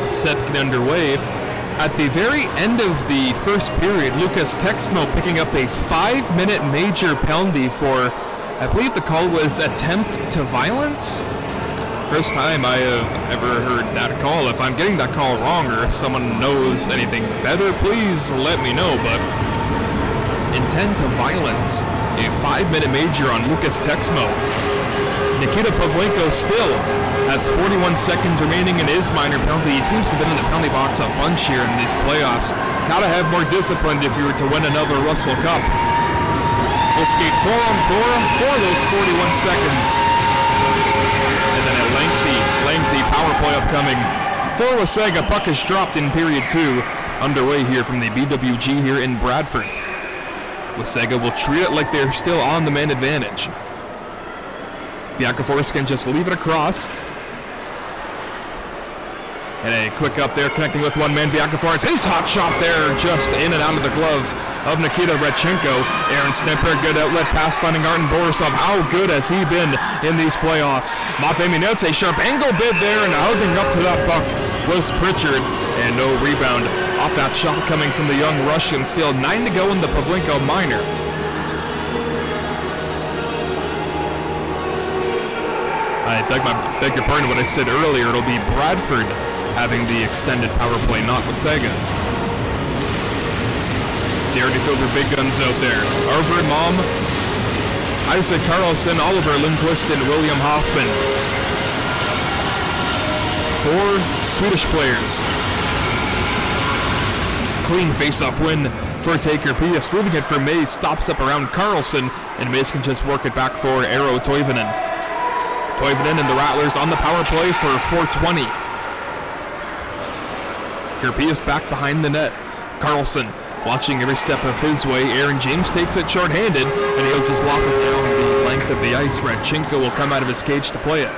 Speaker 1: set to get underway. At the very end of the first period, Lucas Texmo picking up a 5-minute major penalty for, I believe the call was attempt to violence. First time I have ever heard that call. If I'm getting that call wrong or if someone knows anything better, please let me know. But intent to violence, a 5-minute major on Lucas Texmo. Nikita Pavlenko still has 41 seconds remaining in his minor penalty. He seems to have been in the penalty box a bunch here in these playoffs. Gotta have more discipline if you were to win another Russell Cup. We'll skate 4-on-4 for those 41 seconds. And then a lengthy power play upcoming for Wasaga. Puck is dropped in period 2. Underway here from the BWG here in Bradford. Wasaga will treat it like they're still on the man advantage. Biakafors can just leave it across. And a quick up there connecting with one man. Biakafors, his hot shot there just in and out of the glove of Nikita Redchenko. Aaron Stemper, good outlet pass finding Artem Borisov. How good has he been in these playoffs? Matvei Minets, a sharp angle bid there, and hugging up to that puck was Pritchard. And no rebound off that shot coming from the young Russian. Still 9 to go in the Pavlenko minor. I beg your pardon when I said earlier, it'll be Bradford having the extended power play, not Wasaga. They already filled their big guns out there. Arvid Malm, Isaac Carlson, Oliver Lindquist, and William Hoffman. 4 Swedish players. Clean face-off win for Taker Pius. Leaving it for Mays, stops up around Carlson, and Mays can just work it back for Eero Toivonen. Toivonen and the Rattlers on the power play for 4:20. Kerpius back behind the net. Carlson watching every step of his way. Aaron James takes it short-handed, and he'll just lock it down the length of the ice. Redchenko will come out of his cage to play it.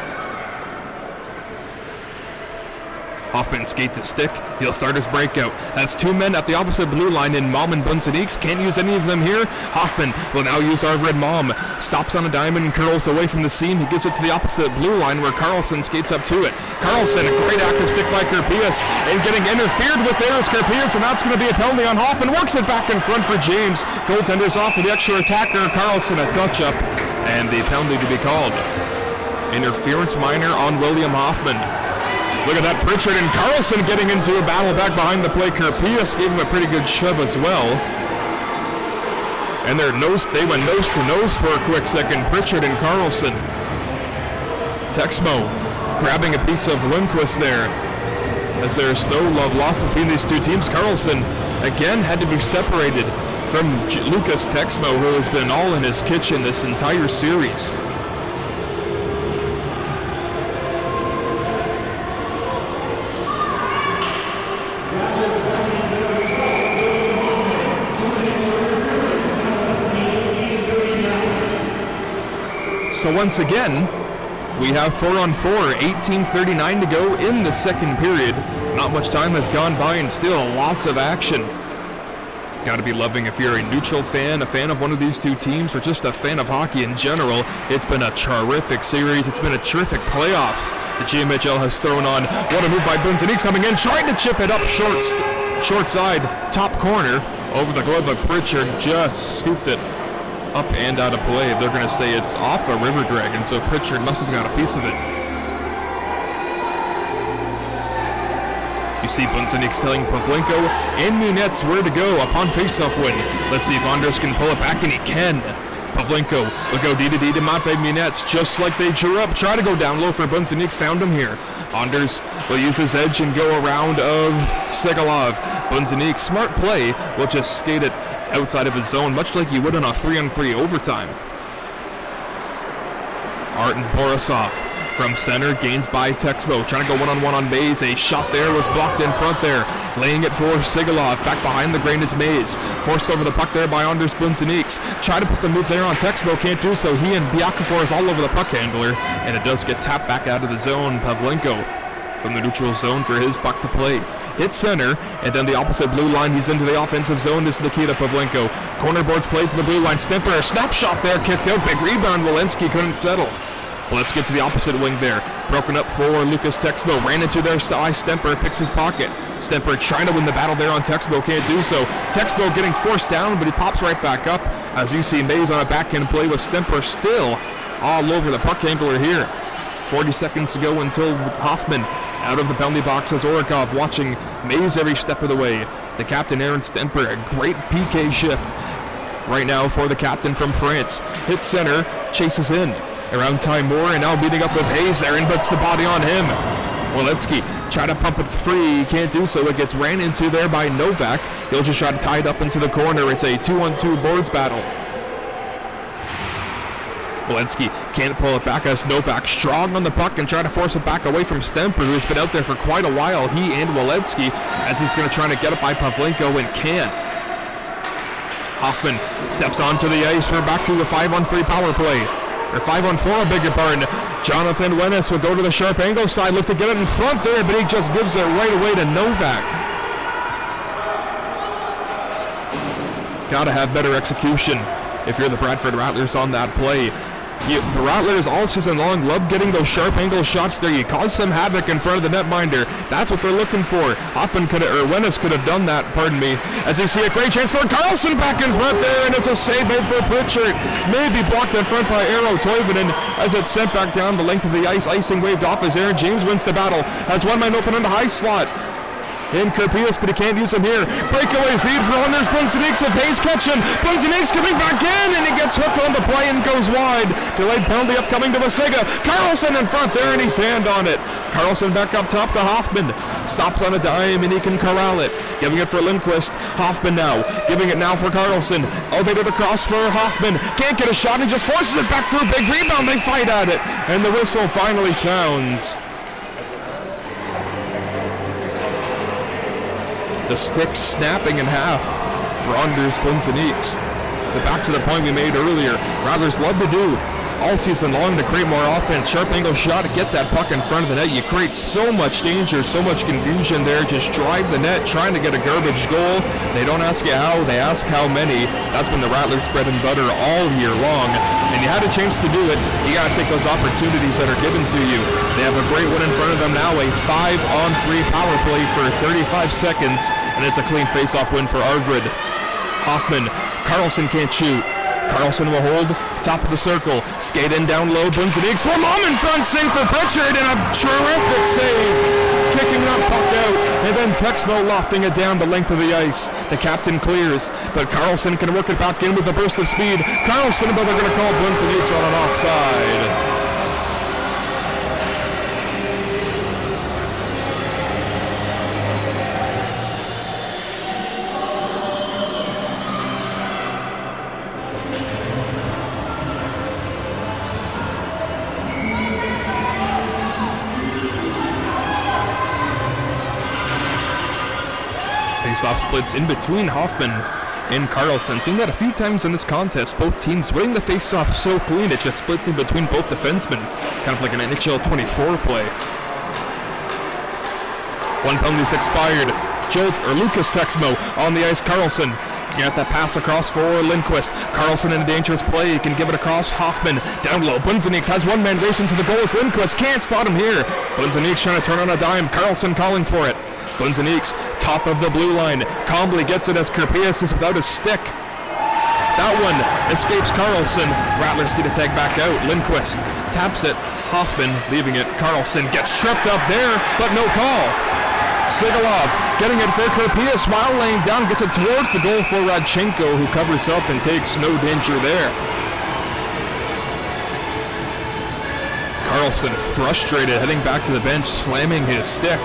Speaker 1: Hoffman skate to stick. He'll start his breakout. That's 2 men at the opposite blue line in Malm and Bunzeniks. Can't use any of them here. Hoffman will now use Arvid Malm. Stops on a diamond and curls away from the seam. He gives it to the opposite blue line where Carlson skates up to it. Carlson, a great active stick by Kerpius, and getting interfered with there is Kerpius, and that's going to be a penalty on Hoffman. Works it back in front for James. Goaltender's off with the extra attacker. Carlson a touch-up, and the penalty to be called. Interference minor on William Hoffman. Look at that, Pritchard and Carlson getting into a battle back behind the play. Kerpius gave him a pretty good shove as well. And they went nose to nose for a quick second, Pritchard and Carlson. Texmo grabbing a piece of Lundqvist there. As there's no love lost between these two teams. Carlson again had to be separated from Lucas Texmo, who has been all in his kitchen this entire series. So once again, we have 4-on-4, 18:39 to go in the second period. Not much time has gone by and still lots of action. Got to be loving if you're a neutral fan, a fan of one of these two teams, or just a fan of hockey in general. It's been a terrific series. It's been a terrific playoffs the GMHL has thrown on. What a move by Bunzeniks coming in, trying to chip it up short side, top corner, over the glove of Pritchard, just scooped it up and out of play. They're going to say it's off a river dragon, so Pritchard must have got a piece of it. You see Bunzeniks telling Pavlenko and Munetz where to go upon faceoff win. Let's see if Anders can pull it back, and he can. Pavlenko will go D-to-D to Matvei Munetz, just like they drew up. Try to go down low for Bunzeniks, found him here. Anders will use his edge and go around of Segalov. Bunzeniks, smart play, will just skate it outside of his zone, much like you would on a 3-on-3 overtime. Artem Borisov from center, gains by Texmo, trying to go one-on-one on Mays. A shot there was blocked in front there, laying it for Sigalov. Back behind the grain is Mays, forced over the puck there by Anders Bunzeniks. Try to put the move there on Texmo, can't do so. He and Biakafors is all over the puck handler, and it does get tapped back out of the zone. Pavlenko from the neutral zone for his puck to play. Hit center, and then the opposite blue line, he's into the offensive zone. This is Nikita Pavlenko. Corner boards played to the blue line. Stemper, a snapshot there, kicked out. Big rebound, Walensky couldn't settle. Well, let's get to the opposite wing there. Broken up for Lucas Texmo. Ran into their eye. Stemper picks his pocket. Stemper trying to win the battle there on Texmo. Can't do so. Texmo getting forced down, but he pops right back up. As you see, Mays on a backhand play with Stemper still all over the puck handler here. 40 seconds to go until Hoffman out of the penalty box as Orikov watching Mays every step of the way. The captain, Aaron Stemper, a great PK shift right now for the captain from France. Hits center, chases in. Around Ty Moore, and now meeting up with Hayes there and puts the body on him. Walensky try to pump it free. He can't do so. It gets ran into there by Novak. He'll just try to tie it up into the corner. It's a 2-on-2 boards battle. Walensky can't pull it back as Novak strong on the puck and try to force it back away from Stemper, who's been out there for quite a while. He and Walensky, as he's going to try to get it by Pavlenko and can't. Hoffman steps onto the ice. We're back to the 5-on-3 power play. Or 5-on-4, I beg your pardon. Jonathan Wennes will go to the sharp angle side, look to get it in front there, but he just gives it right away to Novak. Gotta have better execution if you're the Bradford Rattlers on that play. The Rattlers all season long love getting those sharp angle shots there. You cause some havoc in front of the netminder. That's what they're looking for. Wennes could have done that, pardon me. As you see a great chance for Carlson back in front there, and it's a save made for Pritchard. Maybe blocked in front by Eero Toivonen as it's sent back down the length of the ice. Icing waved off as Aaron James wins the battle. Has one man open in the high slot. In Kerpius, but he can't use him here. Breakaway feed for Anders Bunzeniks with Hayes catching. Bunzeniks coming back in, and he gets hooked on the play and goes wide. Delayed penalty upcoming to Wasaga. Carlson in front there, and he fanned on it. Carlson back up top to Hoffman. Stops on a dime, and he can corral it. Giving it for Lindquist. Hoffman now. Giving it now for Carlson. Elevated across for Hoffman. Can't get a shot. He just forces it back for a big rebound. They fight at it, and the whistle finally sounds. The stick snapping in half for Anders Bunzeniks. But back to the point we made earlier, Rattlers love to do all season long to create more offense. Sharp angle shot to get that puck in front of the net. You create so much danger, so much confusion there. Just drive the net, trying to get a garbage goal. They don't ask you how, they ask how many. That's been the Rattlers' bread and butter all year long. And you had a chance to do it. You got to take those opportunities that are given to you. They have a great one in front of them now, a 5-on-3 power play for 35 seconds, and it's a clean face-off win for Arvid. Hoffman, Carlson can't shoot. Carlson will hold, top of the circle, skate in down low, Bunzeniks for mom in front, save for Pritchard, and a terrific save. Kicking that puck out, and then Texmo lofting it down the length of the ice. The captain clears, but Carlson can work it back in with a burst of speed. Carlson, but they're going to call Bunzeniks on an offside. Face-off splits in between Hoffman and Carlson. Seen that a few times in this contest. Both teams winning the face-off so clean it just splits in between both defensemen. Kind of like an NHL 24 play. One penalty's expired. Lucas Texmo on the ice. Carlson get that pass across for Lindquist. Carlson in a dangerous play. He can give it across. Hoffman down low. Bunzeniks has one man racing to the goal. Lindquist can't spot him here. Bunzeniks trying to turn on a dime. Carlson calling for it. Bunzeniks, top of the blue line. Combley gets it as Kerpius is without a stick. That one escapes Carlson. Rattlers get a tag back out. Lindquist taps it. Hoffman leaving it. Carlson gets tripped up there, but no call. Sigalov getting it for Kerpius while laying down, gets it towards the goal for Radchenko, who covers up and takes no danger there. Carlson frustrated, heading back to the bench, slamming his stick.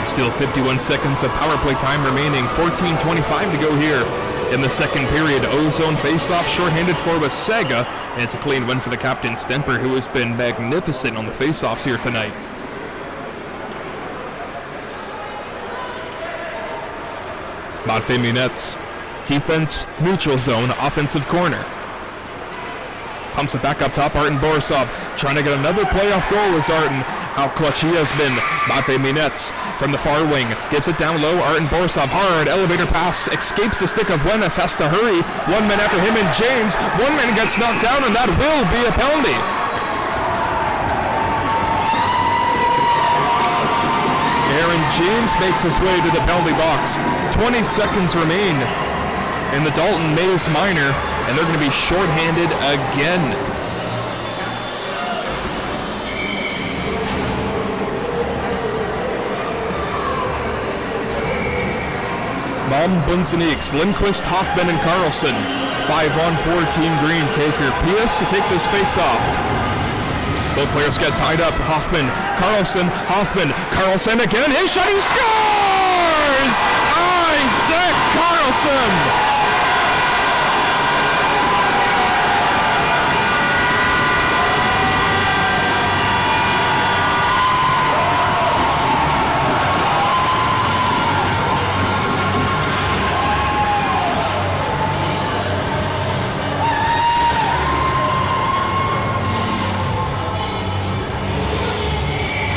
Speaker 1: Still 51 seconds of power play time remaining. 14:25 to go here in the second period. Ozone face-off, shorthanded for Wasaga, and it's a clean win for the captain Stemper, who has been magnificent on the face-offs here tonight. Matvei Munets, defense, neutral zone, offensive corner. Pumps it back up top. Arten Borisov trying to get another playoff goal as Arten how clutch he has been. Matvey Minets from the far wing gives it down low. Arten Borisov, hard elevator pass, escapes the stick of Wenis, has to hurry. 1 man after him and James. 1 man gets knocked down, and that will be a penalty. Aaron James makes his way to the penalty box. 20 seconds remain in the Dalton Mays minor, and they're going to be shorthanded again. Malm, Bunzeniks, Lindquist, Hoffman, and Carlson. 5-on-4 Team Green take your PS to take this face-off. Both players get tied up. Hoffman, Carlson, again. His shot, he scores! Isaac Carlson!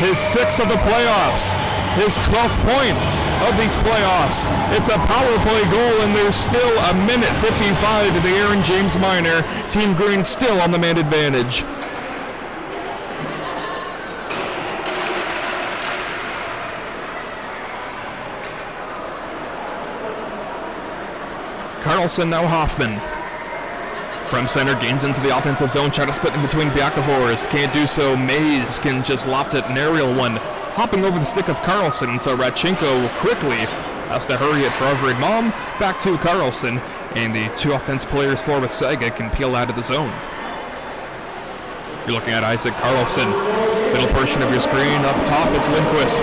Speaker 1: His 6th of the playoffs, his 12th point of these playoffs. It's a power play goal, and there's still a minute 55 to the Aaron James minor. Team Green still on the man advantage. Carlson, now Hoffman. From center, gains into the offensive zone, try to split in between Biakavors. Can't do so. Mays can just loft it, an aerial one. Hopping over the stick of Carlson, so Radchenko quickly has to hurry it for Everett Malm. Back to Carlson, and the 2 offense players for Wasaga can peel out of the zone. You're looking at Isaac Carlson. Middle portion of your screen, up top, it's Lindquist.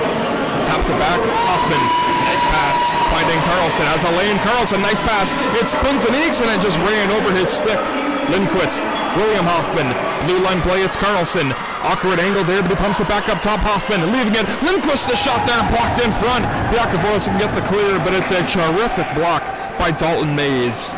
Speaker 1: Taps it back, Hoffman. Nice pass, finding Carlson. Has a lane, Carlson, nice pass. It spins and eeks, and it just ran over his stick. Lindquist, William Hoffman. Blue line play, it's Carlson. Awkward angle there, but he pumps it back up top. Hoffman leaving it. Lindquist, the shot there, blocked in front. Biakavos can get the clear, but it's a terrific block by Dalton Mays.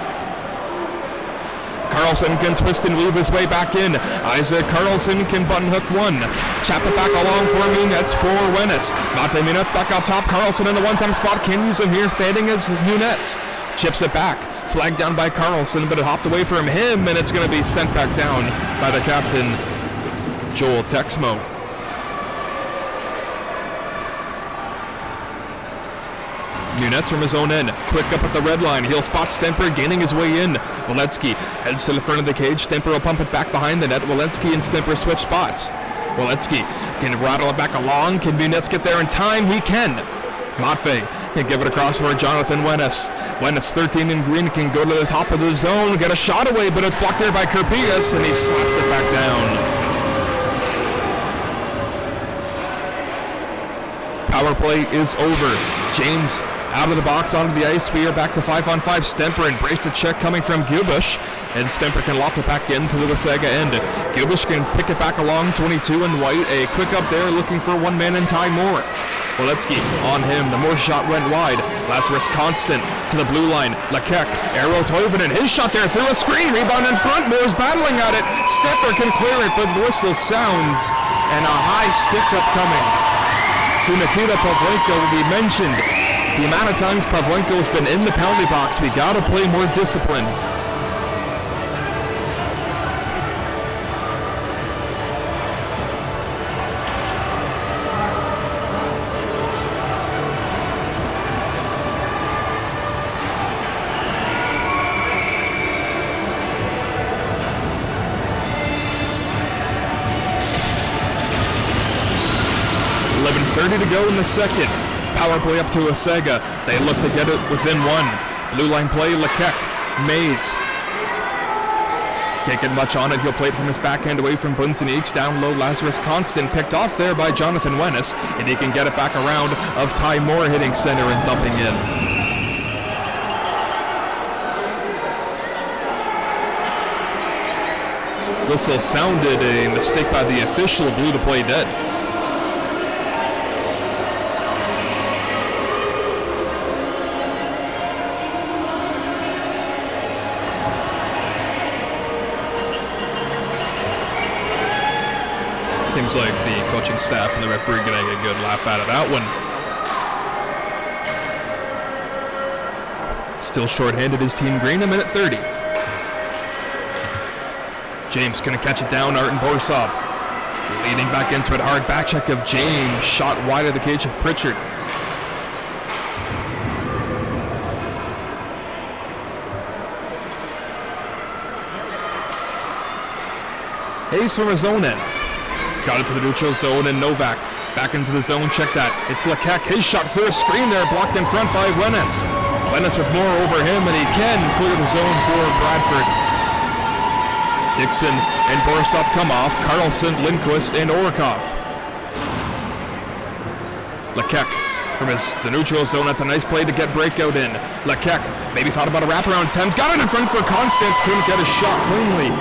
Speaker 1: Carlson can twist and weave his way back in. Isaac Carlson can button hook one. Chap it back along for Minets for Wenis. Matvey Minets back out top. Carlson in the one-time spot. Can use him here, fading his Minets. Chips it back. Flagged down by Carlson, but it hopped away from him, and it's going to be sent back down by the captain, Joel Texmo. Minets from his own end, quick up at the red line. He'll spot Stemper, gaining his way in. Walensky heads to the front of the cage. Stemper will pump it back behind the net. Walensky and Stemper switch spots. Walensky can rattle it back along. Can Minets get there in time? He can. Matvey can give it across for Jonathan Wenis. Wenis, 13 in green, can go to the top of the zone, get a shot away, but it's blocked there by Kerpias, and he slaps it back down. Power play is over. James out of the box onto the ice. We are back to 5-on-5. Stemper embraced a check coming from Gubish, and Stemper can loft it back into the Wasaga end. Gubish can pick it back along, 22 in white. A quick up there looking for one man and Ty Moore. Walensky on him. The Moore shot went wide. Lazarus Constant to the blue line. Lekek, Eero Toivonen. His shot there through a screen. Rebound in front. Moore's battling at it. Stemper can clear it, but the whistle sounds, and a high stick up coming to Nikita Pavlenko. We mentioned the amount of times Pavlenko's been in the penalty box. We gotta play more discipline. To go in the second. Power play up to Wasaga. They look to get it within one. Blue line play, Lekek, Mays. Can't get much on it. He'll play it from his backhand away from Bunsen-Each. Down low, Lazarus Constant picked off there by Jonathan Wenis, and he can get it back around of Ty Moore hitting center and dumping in. Whistle sounded. A mistake by the official. Blew the play dead. Seems like the coaching staff and the referee getting a good laugh out of that one. Still short-handed is Team Green, a minute 30. James gonna catch it down, Artem Borisov. Leading back into it, hard back check of James. Shot wide of the cage of Pritchard. Hayes from his own end. Got it to the neutral zone, and Novak back into the zone. Check that. It's Lekek. His shot through a screen there, blocked in front by Lennis. Lennis with more over him, and he can clear the zone for Bradford. Dixon and Borisov come off. Carlson, Lindquist, and Orikov. Lekek from the neutral zone. That's a nice play to get breakout in. Lekek maybe thought about a wraparound attempt. Got it in front for Constance. Couldn't get a shot cleanly.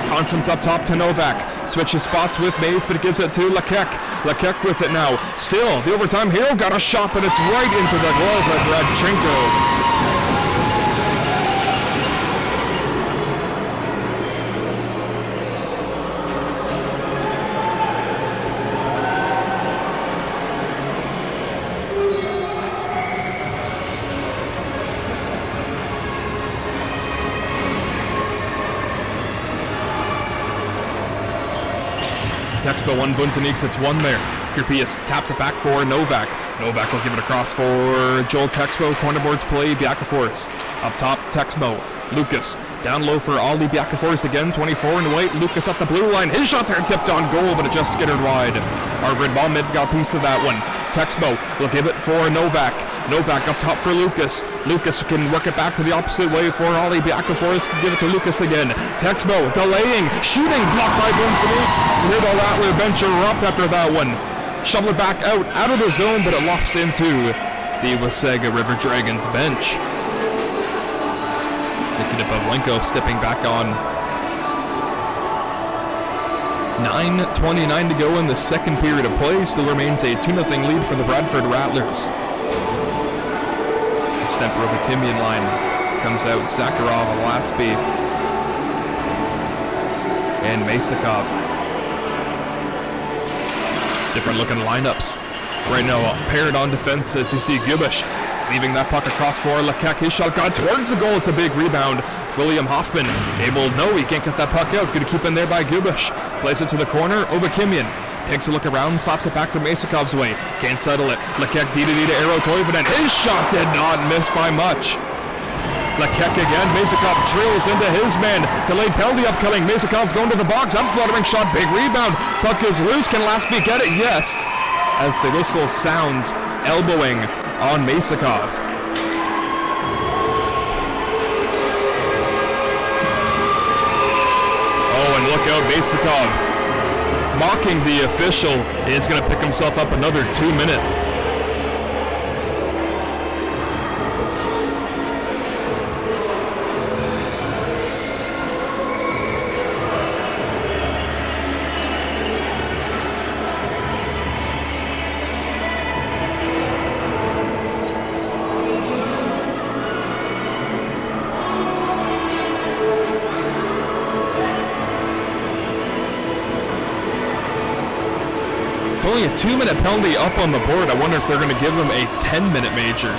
Speaker 1: Constance up top to Novak. Switches spots with Mays, but it gives it to Lekek. Lekek with it now. Still, the overtime hero got a shot, but it's right into the glove of Radchenko. Texpo one, Buntanix, it's one there. Kirpias taps it back for Novak. Novak will give it across for Joel Texpo. Cornerboards play, Biakafors. Up top, Texpo. Lucas down low for Ali Biakafors again, 24 in white. Lucas up the blue line. His shot there tipped on goal, but it just skittered wide. Harvard ball mid got a piece of that one. Texpo will give it for Novak. Novak up top for Lucas. Lucas can work it back to the opposite way for Ali Biakafors. Give it to Lucas again. Texpo delaying, shooting, blocked by Buntanix. Little Rattler bench erupt after that one. Shovel it back out of the zone, but it lofts into the Wasaga River Dragons bench. Nikita Pavlenko stepping back on. 9:29 to go in the second period of play. Still remains a 2-0 lead for the Bradford Rattlers. Stemper of the Kimian line comes out. Sakharov, Alaspi, and Masakov. Different looking lineups. Right now, paired on defense as you see Gubish leaving that puck across for Lekek. His shot got towards the goal. It's a big rebound. William Hoffman he can't get that puck out. Good keep in there by Gubish. Plays it to the corner. Ovakimian takes a look around, slaps it back to Masakov's way. Can't settle it. Lekek D2D to Eero Toivonen. His shot did not miss by much. Lekek again. Masakov drills into his man. Delayed penalty upcoming. Masakov's going to the box. Up fluttering shot. Big rebound. Puck is loose. Can Lasby get it? Yes. As the whistle sounds, elbowing on Masakov. Oh, and look out, Masakov. Mocking the official, is going to pick himself up another 2 minute. Only a 2-minute penalty up on the board. I wonder if they're going to give him a 10-minute major.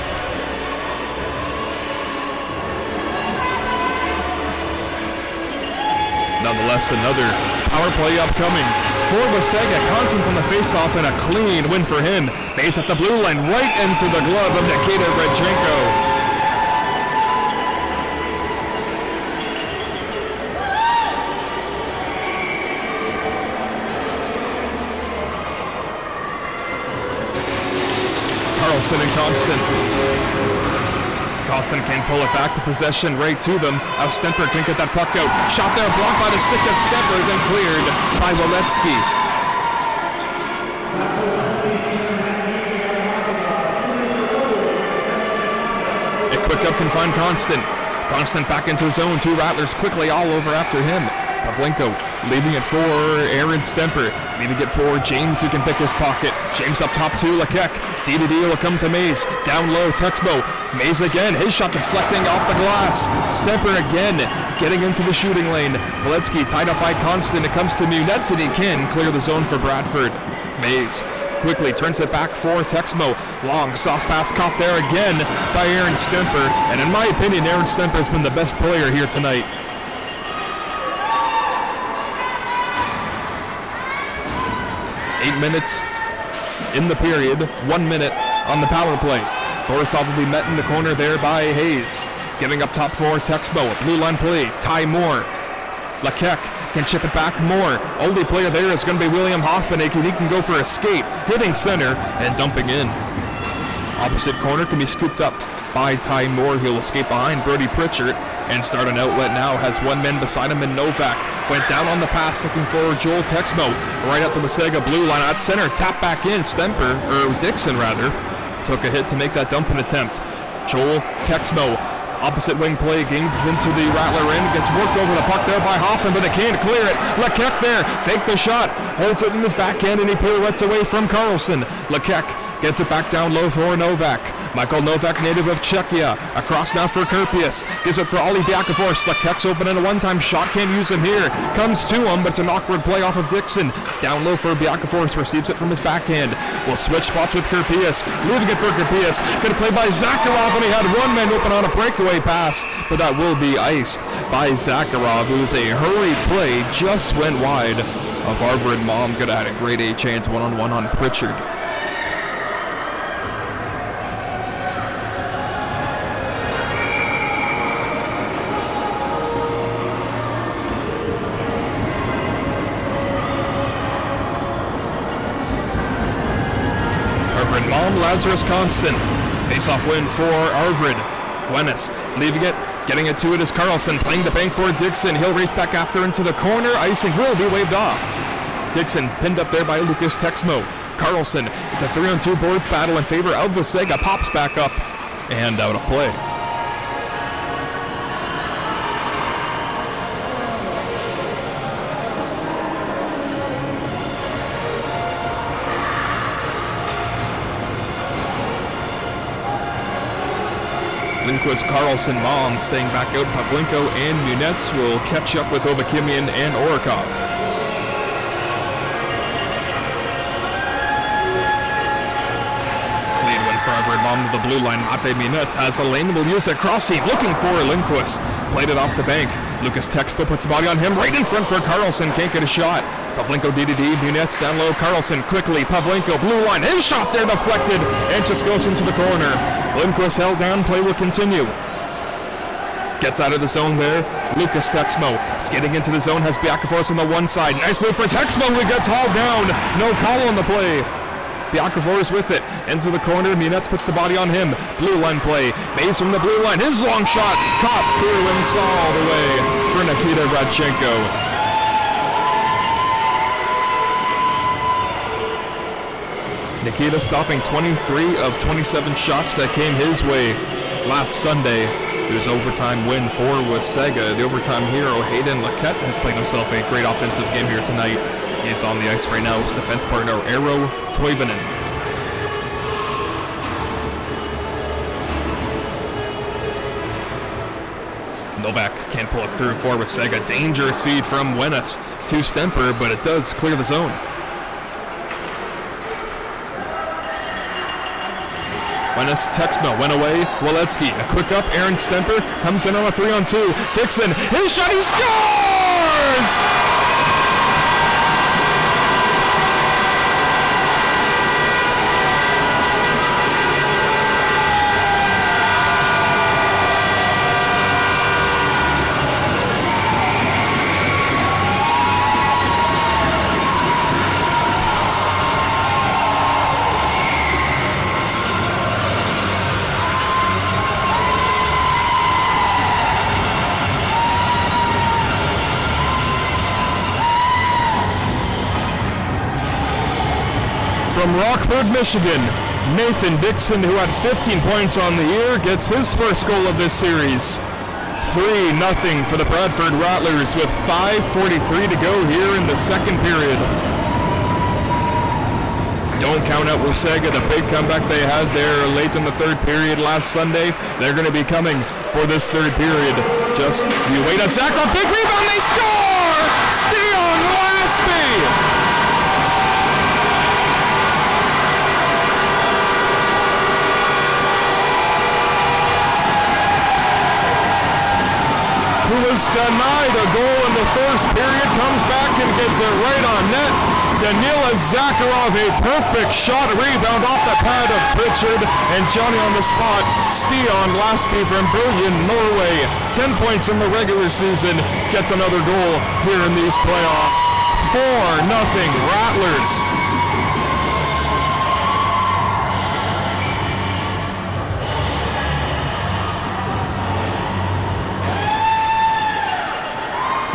Speaker 1: Nonetheless, another power play upcoming for Wasaga. Constance on the face-off and a clean win for him. Mays at the blue line, right into the glove of Nikita Radchenko. Carlson and Constant can pull it back to possession right to them. Stemper can get that puck out. Shot there, blocked by the stick of Stemper, then cleared by Waletsky. A quick up can find Constant. Constant back into his zone. 2 Rattlers quickly all over after him. Pavlenko leaving it for Aaron Stemper. Leaving it for James, who can pick his pocket. James up top to Lekek. D2D will come to Mays. Down low, Texmo. Mays again. His shot deflecting off the glass. Stemper again getting into the shooting lane. Valetsky tied up by Constant. It comes to Munetz, and he can clear the zone for Bradford. Mays quickly turns it back for Texmo. Long sauce pass caught there again by Aaron Stemper. And in my opinion, Aaron Stemper has been the best player here tonight. 8 minutes in the period, 1 minute on the power play. Borisov will be met in the corner there by Hayes. Getting up top for Texmo. Blue line play. Ty Moore. Lekek can chip it back. Moore. Only player there is going to be William Hoffman. He can go for a skate. Hitting center and dumping in. Opposite corner can be scooped up by Ty Moore. He'll escape behind Brody Pritchard and start an outlet now. Has one man beside him in Novak. Went down on the pass looking for Joel Texmo. Right up the Wasaga blue line at center. Tap back in. Dixon rather. Took a hit to make that dumping attempt. Joel Texmo. Opposite wing play, gains into the Rattler end, gets worked over the puck there by Hoffman, but they can't clear it. Lekek there, fake the shot, holds it in his backhand, and he pirouettes away from Carlson. Lekek gets it back down low for Novak. Michael Novak, native of Czechia, across now for Kerpius. Gives it for Ollie Biakafors. Lekek's open in a one-time shot, can't use him here. Comes to him, but it's an awkward play off of Dixon. Down low for Biakafors, receives it from his backhand. Will switch spots with Kerpius, leaving it for Kerpius. Good play by Zakharov, and he had one man open on a breakaway pass, but that will be iced by Zakharov. It was a hurried play, just went wide of Harvard. Mom could have had a great A chance one-on-one on Pritchard. Lazarus Constant. Face-off win for Arvid. Gwennis leaving it, getting it to it is Carlson, playing the bank for Dixon. He'll race back after into the corner. Icing will be waved off. Dixon pinned up there by Lucas Texmo. Carlson, it's a 3-on-2 boards battle in favor of Wasaga. Pops back up and out of play. Lindquist, Carlson, Mom staying back out. Pavlenko and Munetz will catch up with Ovakimian and Orikov. Lead win for Everett. Mom to the blue line. Matvey Munetz has a lane and will use it. Crossing, looking for Lindquist. Played it off the bank. Lucas Texpo puts a body on him. Right in front for Carlson. Can't get a shot. Pavlenko D2D, Munetz down low, Carlson quickly, Pavlenko, blue line, his shot there deflected, and just goes into the corner. Lindquist held down, play will continue. Gets out of the zone there, Lucas Texmo, skating into the zone, has Biakafors on the one side, nice move for Texmo, who gets hauled down, no call on the play. Biakafors with it, into the corner, Munetz puts the body on him, blue line play, Mays from the blue line, his long shot, caught through and saw all the way for Nikita Radchenko. Nikita stopping 23 of 27 shots that came his way last Sunday. There's overtime win for Wasaga. The overtime hero, Hayden Laquette, has played himself a great offensive game here tonight. He's on the ice right now. His defense partner, Eero Toivonen. Novak can't pull it through for Wasaga. Dangerous feed from Wenis to Stemper, but it does clear the zone. Wenis, Texmo, went away, Waletsky, a quick up, Aaron Stemper, comes in on a 3-on-2, Dixon, his shot, he scores! From Rockford, Michigan, Nathan Dixon, who had 15 points on the year, gets his first goal of this series. 3-0 for the Bradford Rattlers with 5:43 to go here in the second period. Don't count out Wasaga, the big comeback they had there late in the third period last Sunday. They're going to be coming for this third period. Just you wait a second, big rebound, they score! Steon Lasby! Who was denied a goal in the first period, comes back and gets it right on net. Danila Zakharov, a perfect shot rebound off the pad of Pritchard, and Johnny on the spot, Stian Lasby from Bergen, Norway. 10 points in the regular season, gets another goal here in these playoffs. 4-0 Rattlers.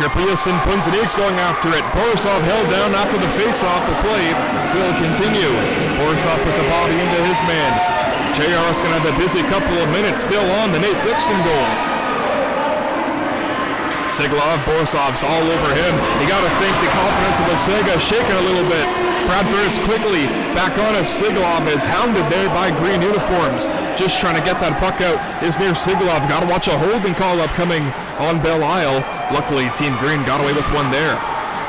Speaker 1: Kripias and Punzaniks going after it. Borisov held down after the face-off. The play will continue. Borisov put the body into his man. JR's going to have a busy couple of minutes still on the Nate Dixon goal. Siglov, Borisov's all over him. You got to think the confidence of Wasaga shaking a little bit. Bradford is quickly back on as Siglov is hounded there by green uniforms. Just trying to get that puck out is near Siglov. Got to watch a holding call upcoming on Belle Isle. Luckily, Team Green got away with one there.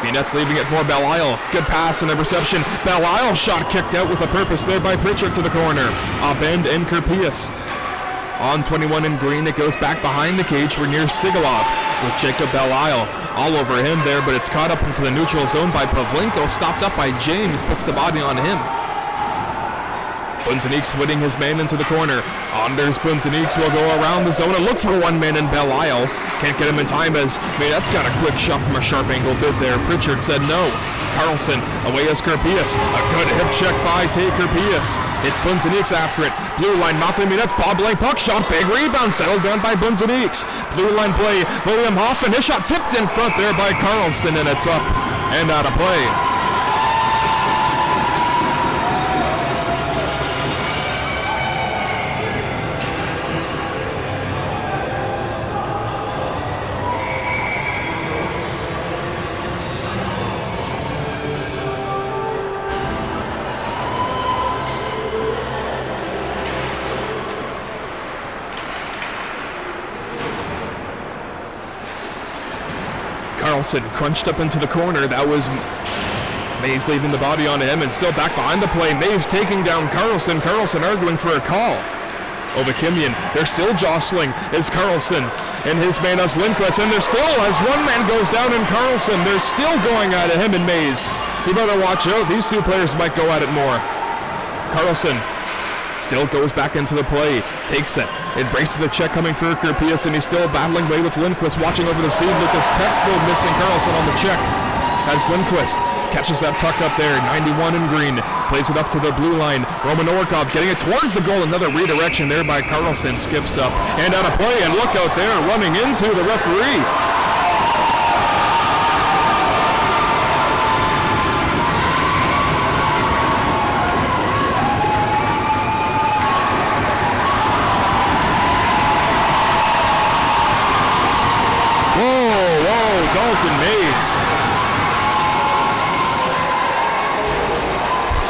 Speaker 1: Binet's leaving it for Belle Isle. Good pass and a reception. Belle Isle shot kicked out with a purpose there by Pritchard to the corner. Abend and Kirpias. On 21 in green, it goes back behind the cage. We're near Sigalov with Jacob Belle Isle. All over him there, but it's caught up into the neutral zone by Pavlenko. Stopped up by James, puts the body on him. Punzaniks winning his man into the corner. Anders Punzaniks will go around the zone and look for one man in Belle Isle. Can't get him in time as that's got a quick shot from a sharp angle bit there. Pritchard said no. Carlson away as Kirpias. A good hip check by Tay Kirpias. It's Punzaniks after it. Blue line, nothing. That's Bob Blank puck shot. Big rebound settled down by Punzaniks. Blue line play. William Hoffman. His shot tipped in front there by Carlson, and it's up and out of play. Carlson crunched up into the corner. That was Mays leaving the body on him and still back behind the play. Mays taking down Carlson. Carlson arguing for a call. Ovakimian, they're still jostling as Carlson and his man as Lindquist, and they're still, as one man goes down in Carlson, they're still going at it, him and Mays. You better watch out. These two players might go at it more. Carlson still goes back into the play, takes it, embraces a check coming through Kirpias, and he's still battling away with Lindquist, watching over the sleeve. Lucas Tetzbo missing Carlson on the check as Lindquist catches that puck up there. 91 in green, plays it up to the blue line. Roman Orkov getting it towards the goal. Another redirection there by Carlson, skips up and out of play, and look out there, running into the referee. Dalton Mays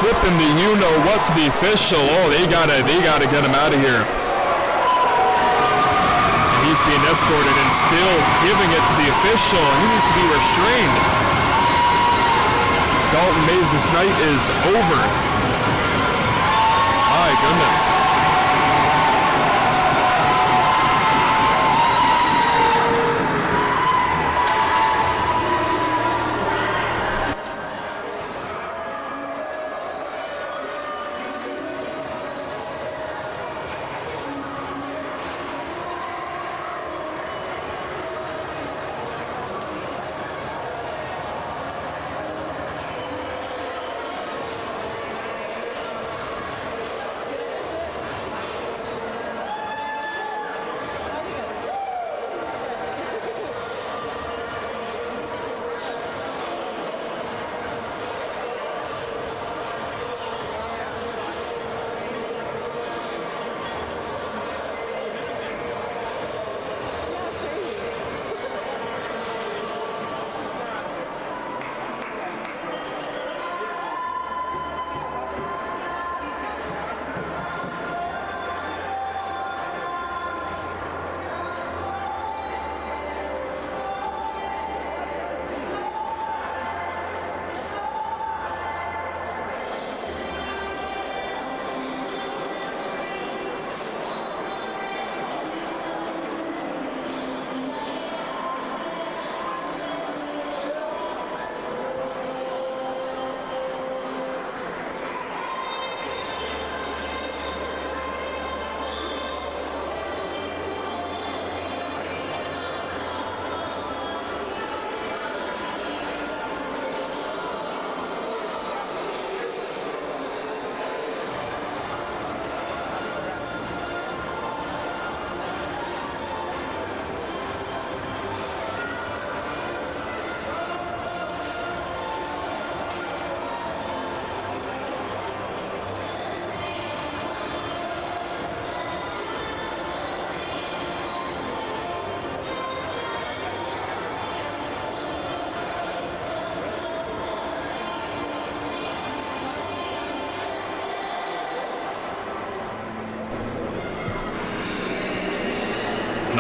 Speaker 1: flipping the you-know-what to the official. Oh, they gotta get him out of here. He's being escorted and still giving it to the official. He needs to be restrained. Dalton Mays' night is over. My goodness.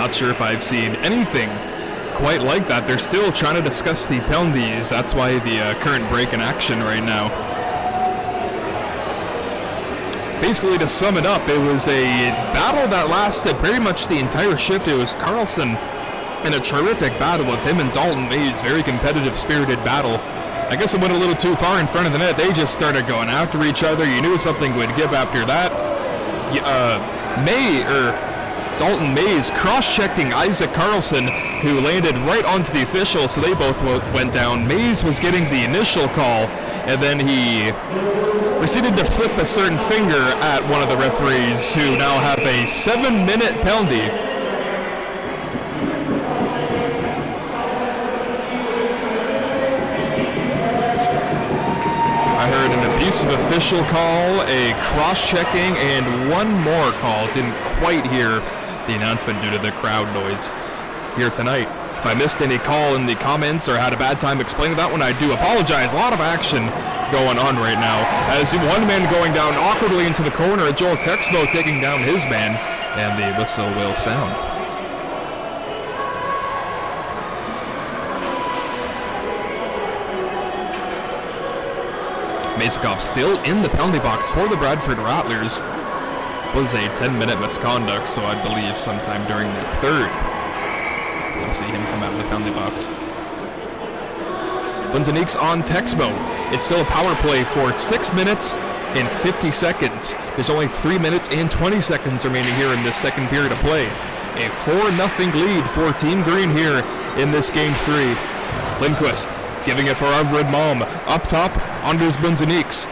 Speaker 1: not sure if I've seen anything quite like that. They're still trying to discuss the penalties. That's why the current break in action right now. Basically, to sum it up, it was a battle that lasted pretty much the entire shift. It was Carlson in a terrific battle with him and Dalton Mays. Very competitive, spirited battle. I guess it went a little too far in front of the net. They just started going after each other. You knew something would give after that. Dalton Mays cross-checking Isaac Carlson, who landed right onto the official, so they both went down. Mays was getting the initial call, and then he proceeded to flip a certain finger at one of the referees, who now have a 7-minute penalty. I heard an abusive official call, a cross-checking, and one more call. Didn't quite hear the announcement due to the crowd noise here tonight. If I missed any call in the comments or had a bad time explaining that one, I do apologize. A lot of action going on right now. As one man going down awkwardly into the corner, Joel Texmo taking down his man, and the whistle will sound. Masikoff still in the penalty box for the Bradford Rattlers. Was a 10-minute misconduct, so I believe sometime during the third we'll see him come out of the penalty box. Bunzanique's on Texmo. It's still a power play for 6 minutes and 50 seconds. There's only 3 minutes and 20 seconds remaining here in this second period of play. A 4-0 lead for Team Green here in this Game 3. Lindquist giving it for Arvid Malm. Up top, Anders Bunzanique's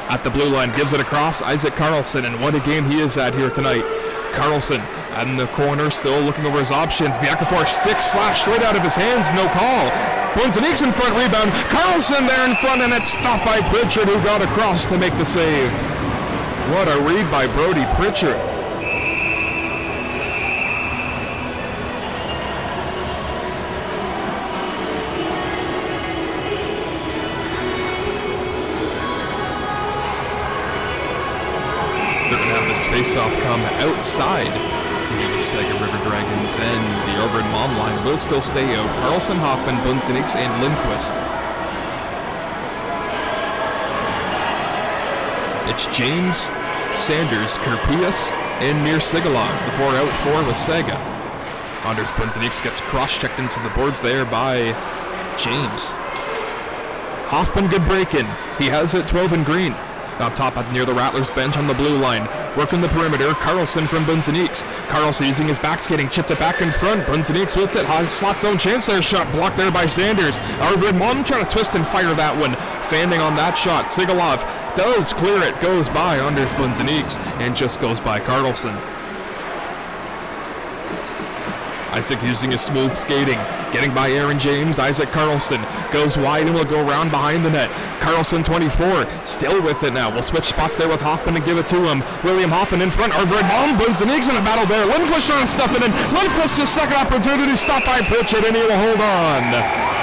Speaker 1: at the blue line, gives it across Isaac Carlson, and what a game he is at here tonight. Carlson in the corner, still looking over his options. Biakafor stick slashed straight out of his hands, no call. Bunzanique's in front, rebound. Carlson there in front, and it's stopped by Pritchard, who got across to make the save. What a read by Brody Pritchard. Face-off come outside. The Wasaga River Dragons and the Over and Mom line will still stay out. Carlson, Hoffman, Bunzanique, and Lindquist. It's James, Sanders, Kerpias, and Mir Sigalov. The 4 out for Wasaga. Anders Bunzanique gets cross-checked into the boards there by James. Hoffman, good break-in. He has it 12 and green. Up top near the Rattlers bench on the blue line. Working the perimeter, Carlson from Bunzanique. Carlson using his back skating, chipped it back in front. Bunzanique with it, has slot zone chance there. Shot blocked there by Sanders. Arvid Malm trying to twist and fire that one. Fanning on that shot. Sigalov does clear it, goes by Anders Bunzanique, and just goes by Carlson. Isaac using his smooth skating, getting by Aaron James. Isaac Carlson goes wide and will go around behind the net. Carlson 24, still with it now. We'll switch spots there with Hoffman and give it to him. William Hoffman in front. Arvid Malm, Bunzanique's in a battle there. Lindquist trying to stuff it in. Lindquist his second opportunity, stopped by Pritchard, and he will hold on.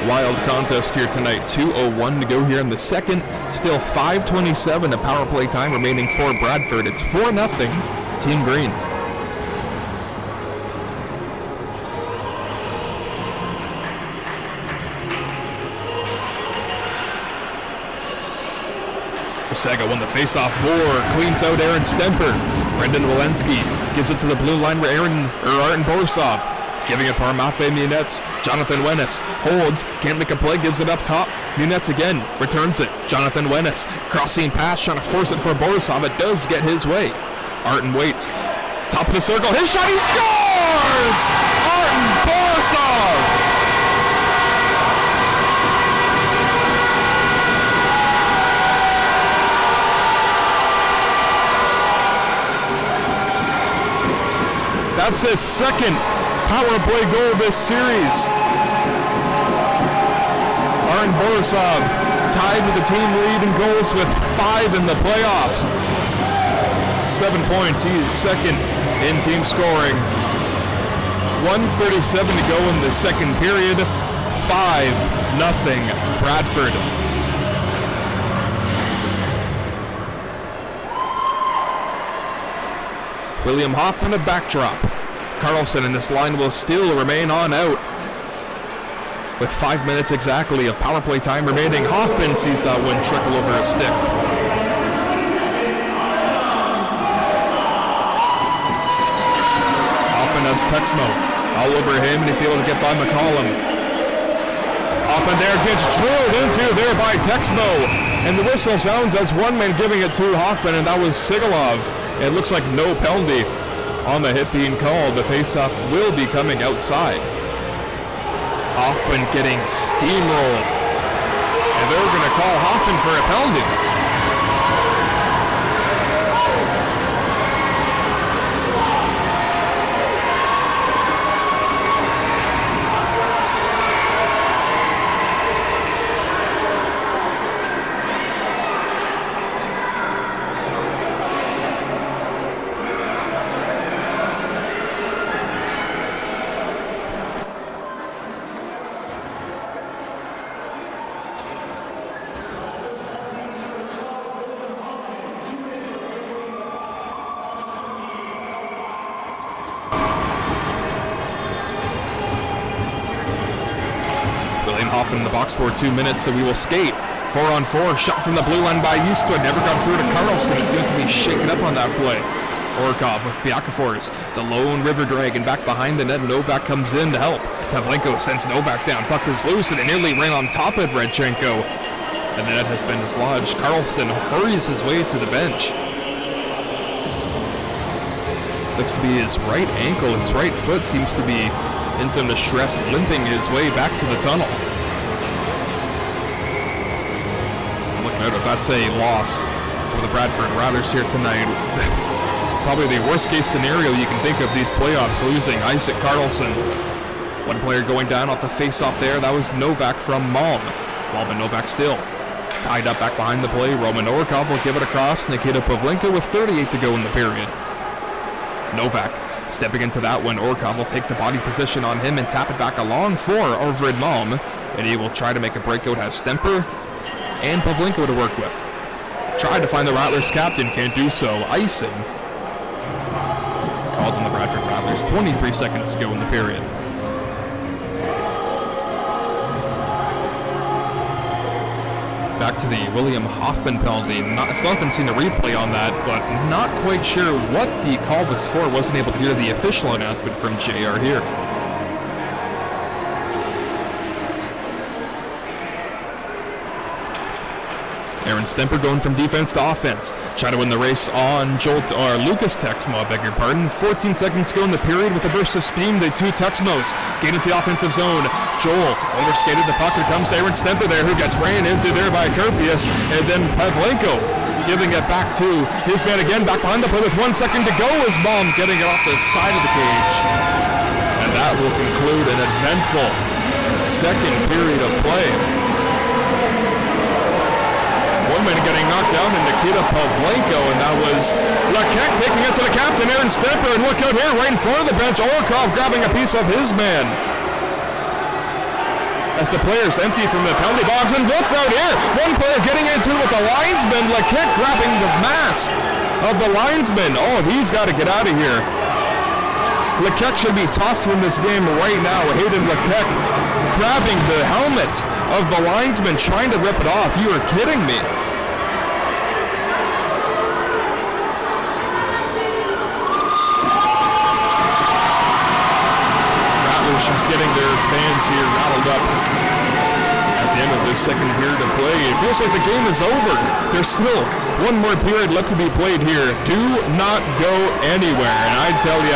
Speaker 1: Wild contest here tonight. 2:01 to go here in the second. Still 5:27 of power play time remaining for Bradford. It's 4-0 Team Green. Wasaga won the faceoff. Moore cleans out Aaron Stemper. Brendan Walensky gives it to the blue line where Arten Borisov. Giving it for Mafe Munetz. Jonathan Wenitz holds, can't make a play, gives it up top. Munetz again, returns it. Jonathan Wenitz, crossing pass, trying to force it for Borisov. It does get his way. Arten waits, top of the circle, his shot, he scores! Arten Borisov! That's his second power play goal this series. Arten Borisov tied with the team lead in goals with 5 in the playoffs. 7 points. He is second in team scoring. 1:37 to go in the second period. 5-0 Bradford. William Hoffman a backdrop. Carlson and this line will still remain on out. With 5 minutes exactly of power play time remaining, Hoffman sees that one trickle over his stick. Hoffman has Texmo all over him, and he's able to get by McCollum. Hoffman there gets drilled into there by Texmo, and the whistle sounds as one man giving it to Hoffman, and that was Sigalov. It looks like no penalty on the hit being called. The faceoff will be coming outside. Hoffman getting steamrolled, and they're going to call Hoffman for a penalty. Hoffman in the box for 2 minutes, so we will skate. 4-on-4, shot from the blue line by Eastwood, never got through to Carlson. It seems to be shaken up on that play. Orkov with Biakafors, the lone river dragon back behind the net. Novak comes in to help. Pavlenko sends Novak down, puck is loose, and it nearly ran on top of Redchenko. And the net has been dislodged. Carlson hurries his way to the bench. Looks to be his right ankle, his right foot seems to be in some distress, limping his way back to the tunnel. Looking out if that's a loss for the Bradford Rattlers here tonight. Probably the worst case scenario you can think of these playoffs, losing Isaac Carlson. One player going down off the face-off there, that was Novak from Malm. Malm and Novak still tied up back behind the play. Roman Orkov will give it across. Nikita Pavlenko with 38 to go in the period. Novak stepping into that one. Orkov will take the body position on him and tap it back along for Arvid Malm. And he will try to make a breakout. Has Stemper and Pavlenko to work with. Tried to find the Rattlers captain, can't do so. Icing called on the Bradford Rattlers. 23 seconds to go in the period. Back to the William Hoffman penalty. Still haven't seen a replay on that, but not quite sure what the call was for. Wasn't able to hear the official announcement from JR here. Aaron Stemper going from defense to offense. Try to win the race on Lucas Texmo, I beg your pardon. 14 seconds to go in the period with a burst of steam. The two Texmos get into the offensive zone. Joel overskated the puck. Here comes Aaron Stemper there, who gets ran into there by Kerpius. And then Pavlenko giving it back to his man again, back behind the play with 1 second to go as Malm getting it off the side of the cage. And that will conclude an eventful second period of play. One man getting knocked down in Nikita Pavlenko, and that was Lekek taking it to the captain, Aaron Stemper, and look out here, right in front of the bench, Orkov grabbing a piece of his man. As the players empty from the penalty box, and what's out here? One player getting into it with the linesman, Lekek grabbing the mask of the linesman. Oh, he's got to get out of here. Lekek should be tossed from this game right now. Hayden Lekek grabbing the helmet of the linesman, trying to rip it off. You are kidding me. Rattlers just getting their fans here rattled up at the end of this second period of play. It feels like the game is over. There's still one more period left to be played here. Do not go anywhere. And I tell you,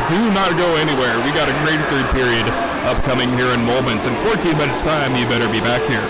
Speaker 1: do not go anywhere. We got a great third period upcoming here in moments. In 14 minutes time, you better be back here.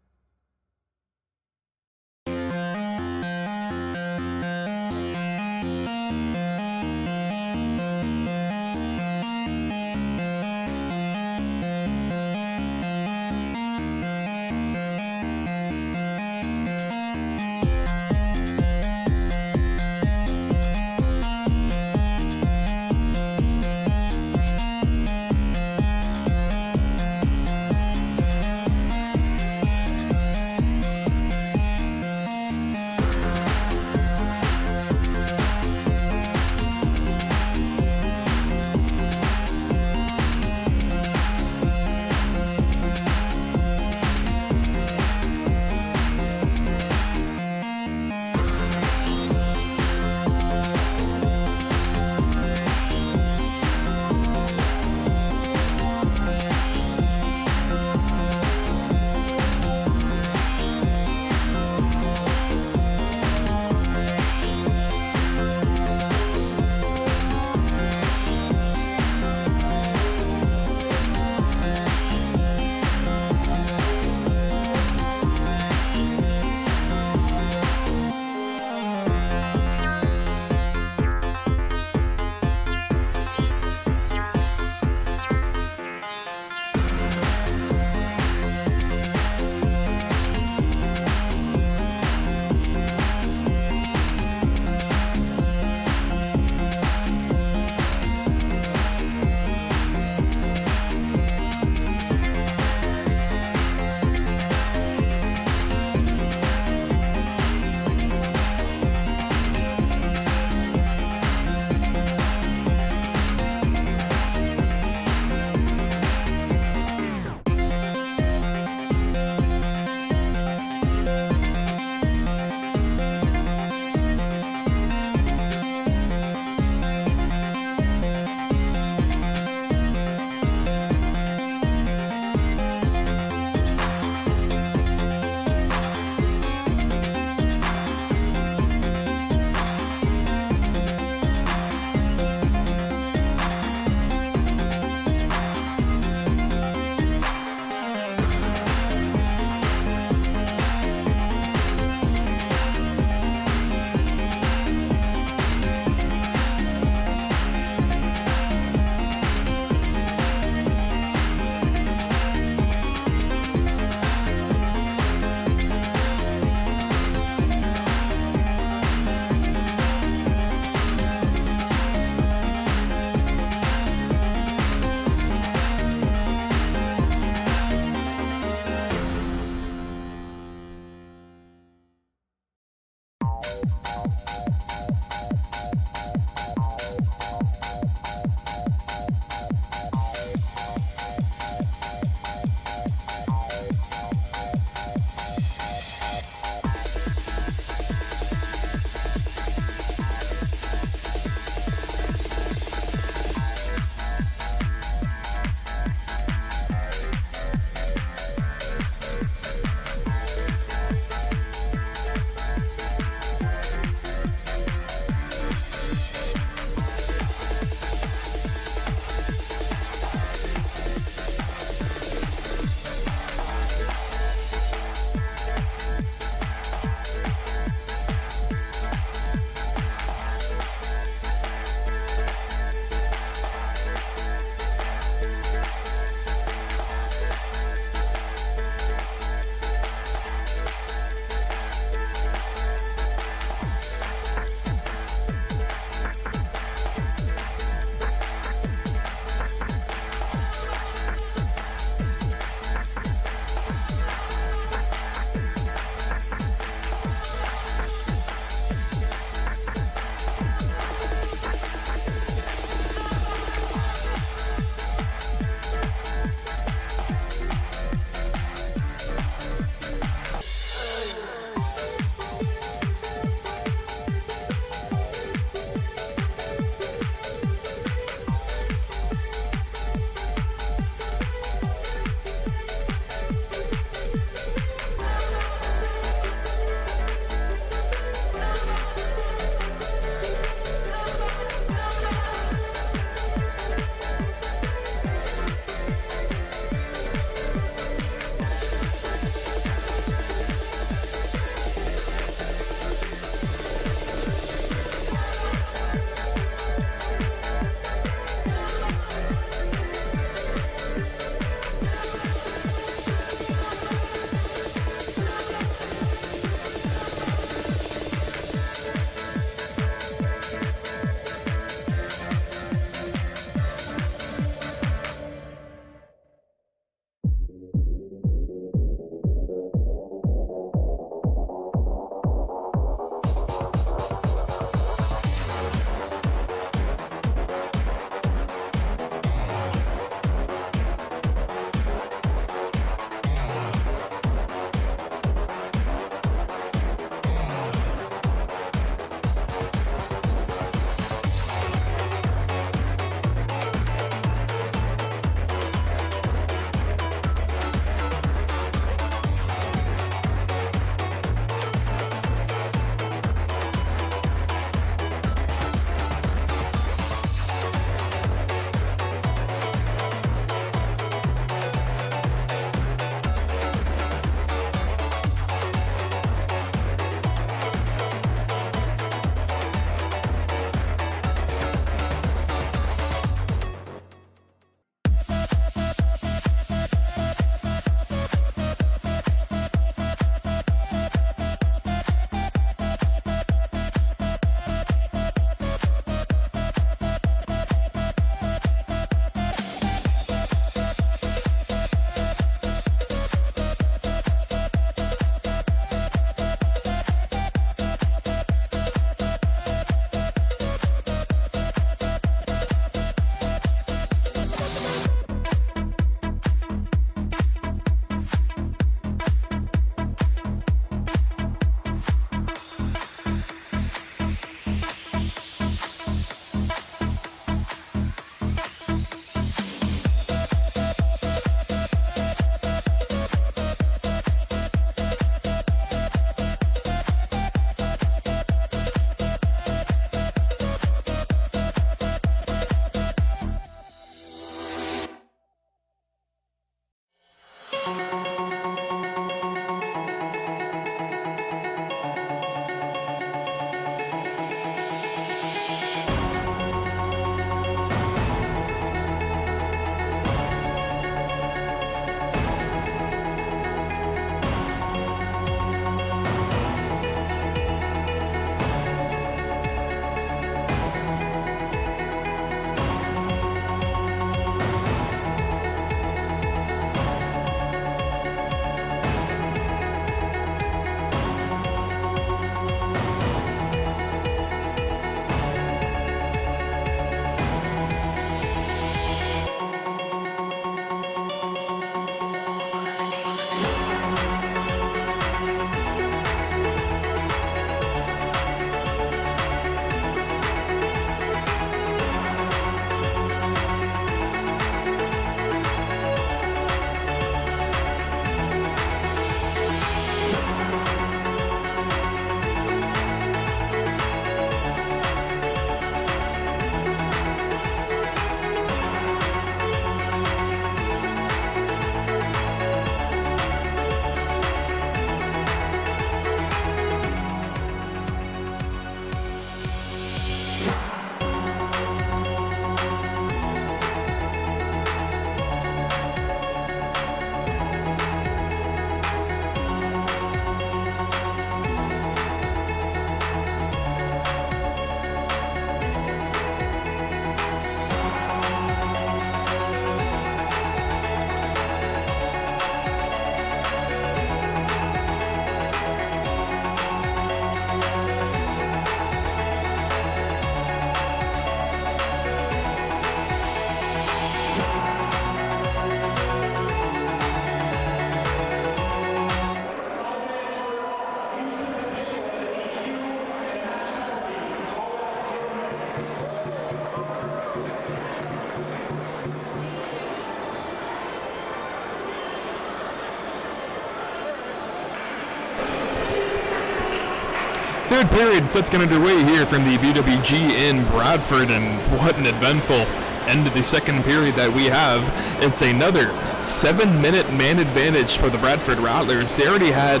Speaker 1: Third period sets getting underway here from the BWG in Bradford, and what an eventful end of the second period that we have. It's another 7-minute man advantage for the Bradford Rattlers. They already had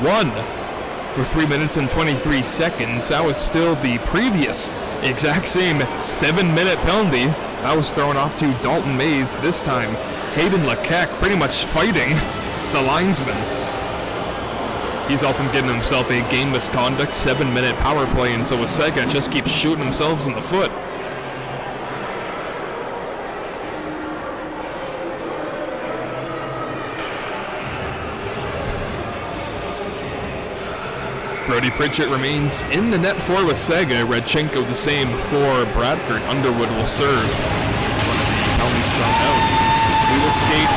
Speaker 1: one for 3 minutes and 23 seconds. That was still the previous exact same 7-minute penalty. That was thrown off to Dalton Mays. This time, Hayden Lequec pretty much fighting the linesman. He's also getting himself a game misconduct 7-minute power play, and so Wasaga just keeps shooting themselves in the foot. Brody Pritchett remains in the net for Wasaga. Redchenko the same for Bradford. Underwood will serve. Penalties thrown out. We will skate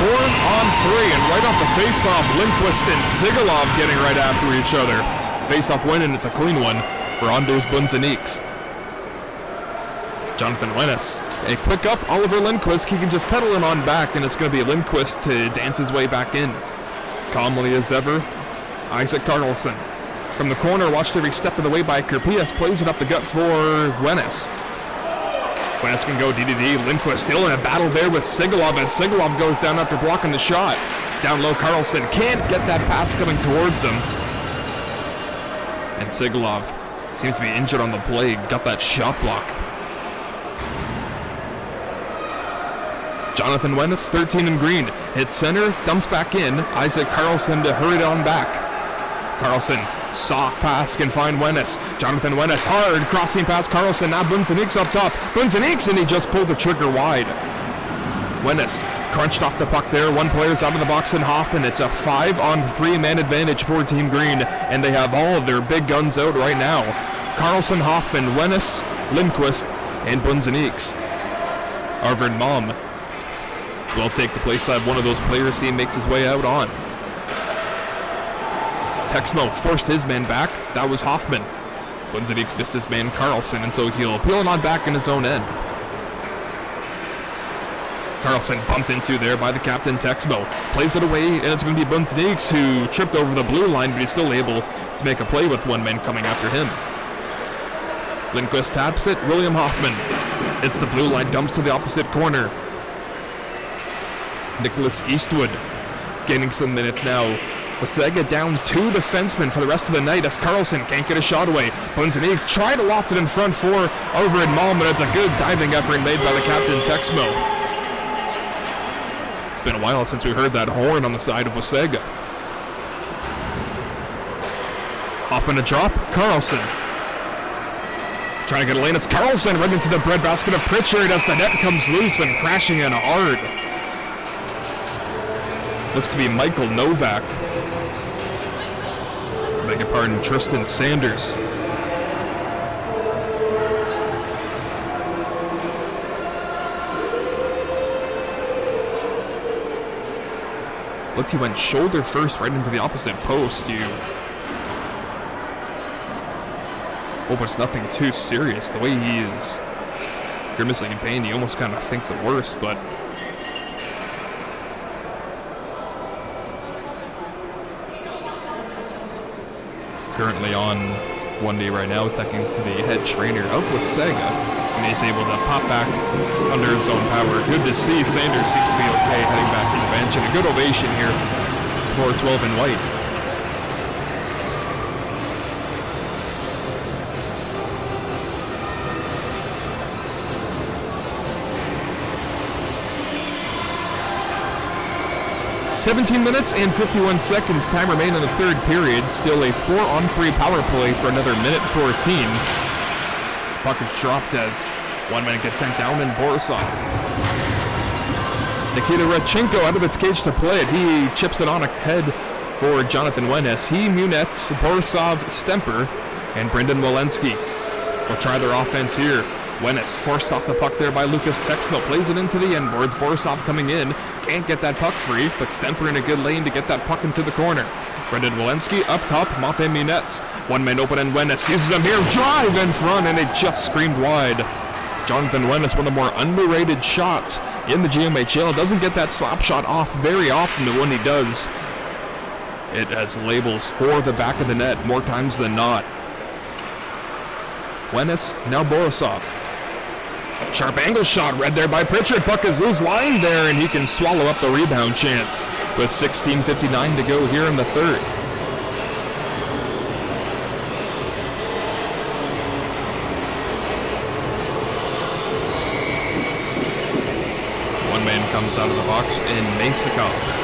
Speaker 1: 4-on-3, and right off the face-off, Lindquist and Sigalov getting right after each other. Face-off win, and it's a clean one for Anders Bunzeniks. Jonathan Wennis, a quick up, Oliver Lindquist. He can just pedal him on back, and it's going to be Lindquist to dance his way back in. Calmly as ever, Isaac Carlson. From the corner, watched every step of the way by Kerpias, plays it up the gut for Wennis. Wennis can go DDD. Lindquist still in a battle there with Sigalov, as Sigalov goes down after blocking the shot. Down low, Carlson can't get that pass coming towards him. And Sigalov seems to be injured on the play, got that shot block. Jonathan Wennis, 13 in green. Hits center, dumps back in. Isaac Carlson to hurry it on back. Carlson, soft pass, can find Wennis. Jonathan Wennis, hard, crossing past Carlson. Now Bunzeniks up top. Bunzeniks, and he just pulled the trigger wide. Wennis crunched off the puck there. One player's out of the box in Hoffman. It's a 5-on-3 man advantage for Team Green, and they have all of their big guns out right now. Carlson, Hoffman, Wennis, Lindquist, and Bunzeniks. Arvid Malm will take the place of one of those players he makes his way out on. Texmo forced his man back. That was Hoffman. Bunzeniks missed his man Carlson, and so he'll peel it on back in his own end. Carlson bumped into there by the captain Texmo. Plays it away, and it's going to be Bunzeniks who tripped over the blue line, but he's still able to make a play with one man coming after him. Lindquist taps it. William Hoffman. It's the blue line, dumps to the opposite corner. Nicholas Eastwood gaining some minutes now. Wasaga down 2 defensemen for the rest of the night as Carlson can't get a shot away. Bunzeniks tried to loft it in front for Arvid Malm, but it's a good diving effort made by the captain Texmo. It's been a while since we heard that horn on the side of Wasaga. Hoffman a drop. Carlson trying to get a lane. It's Carlson right into the breadbasket of Pritchard as the net comes loose and crashing in hard. Looks to be Michael Novak. Beg your pardon, Tristan Sanders. Looked he went shoulder first right into the opposite post. Hope it's nothing too serious. The way he is grimacing in pain, you almost kind of think the worst, but currently on one day right now, talking to the head trainer of Wasaga, and he's able to pop back under his own power. Good to see. Sanders seems to be okay heading back to the bench, and a good ovation here for 12 in white. "17 minutes and 51 seconds. Time remain in the third period. Still a 4-on-3 power play for another minute 14. Puck is dropped as one man gets sent down, and Borisov. Nikita Redchenko out of its cage to play it. He chips it on ahead for Jonathan Wennis. He, Munetz, Borisov, Stemper, and Brendan Walensky will try their offense here. Wennis forced off the puck there by Lucas Texmo. Plays it into the end boards. Borisov coming in. Can't get that puck free, but Stemper in a good lane to get that puck into the corner. Brendan Walensky up top. Mafe Munetz. One man open, and Wennis uses him here. Drive in front, and it just screamed wide. Jonathan Wennis, one of the more underrated shots in the GMHL. Doesn't get that slap shot off very often, but when he does, It has labels for the back of the net more times than not. Wenis, now Borisov. Sharp angle shot read there by Pritchard. Puck is loose, lying there, and he can swallow up the rebound chance with 16:59 to go here in the third. One man comes out of the box in Masakov.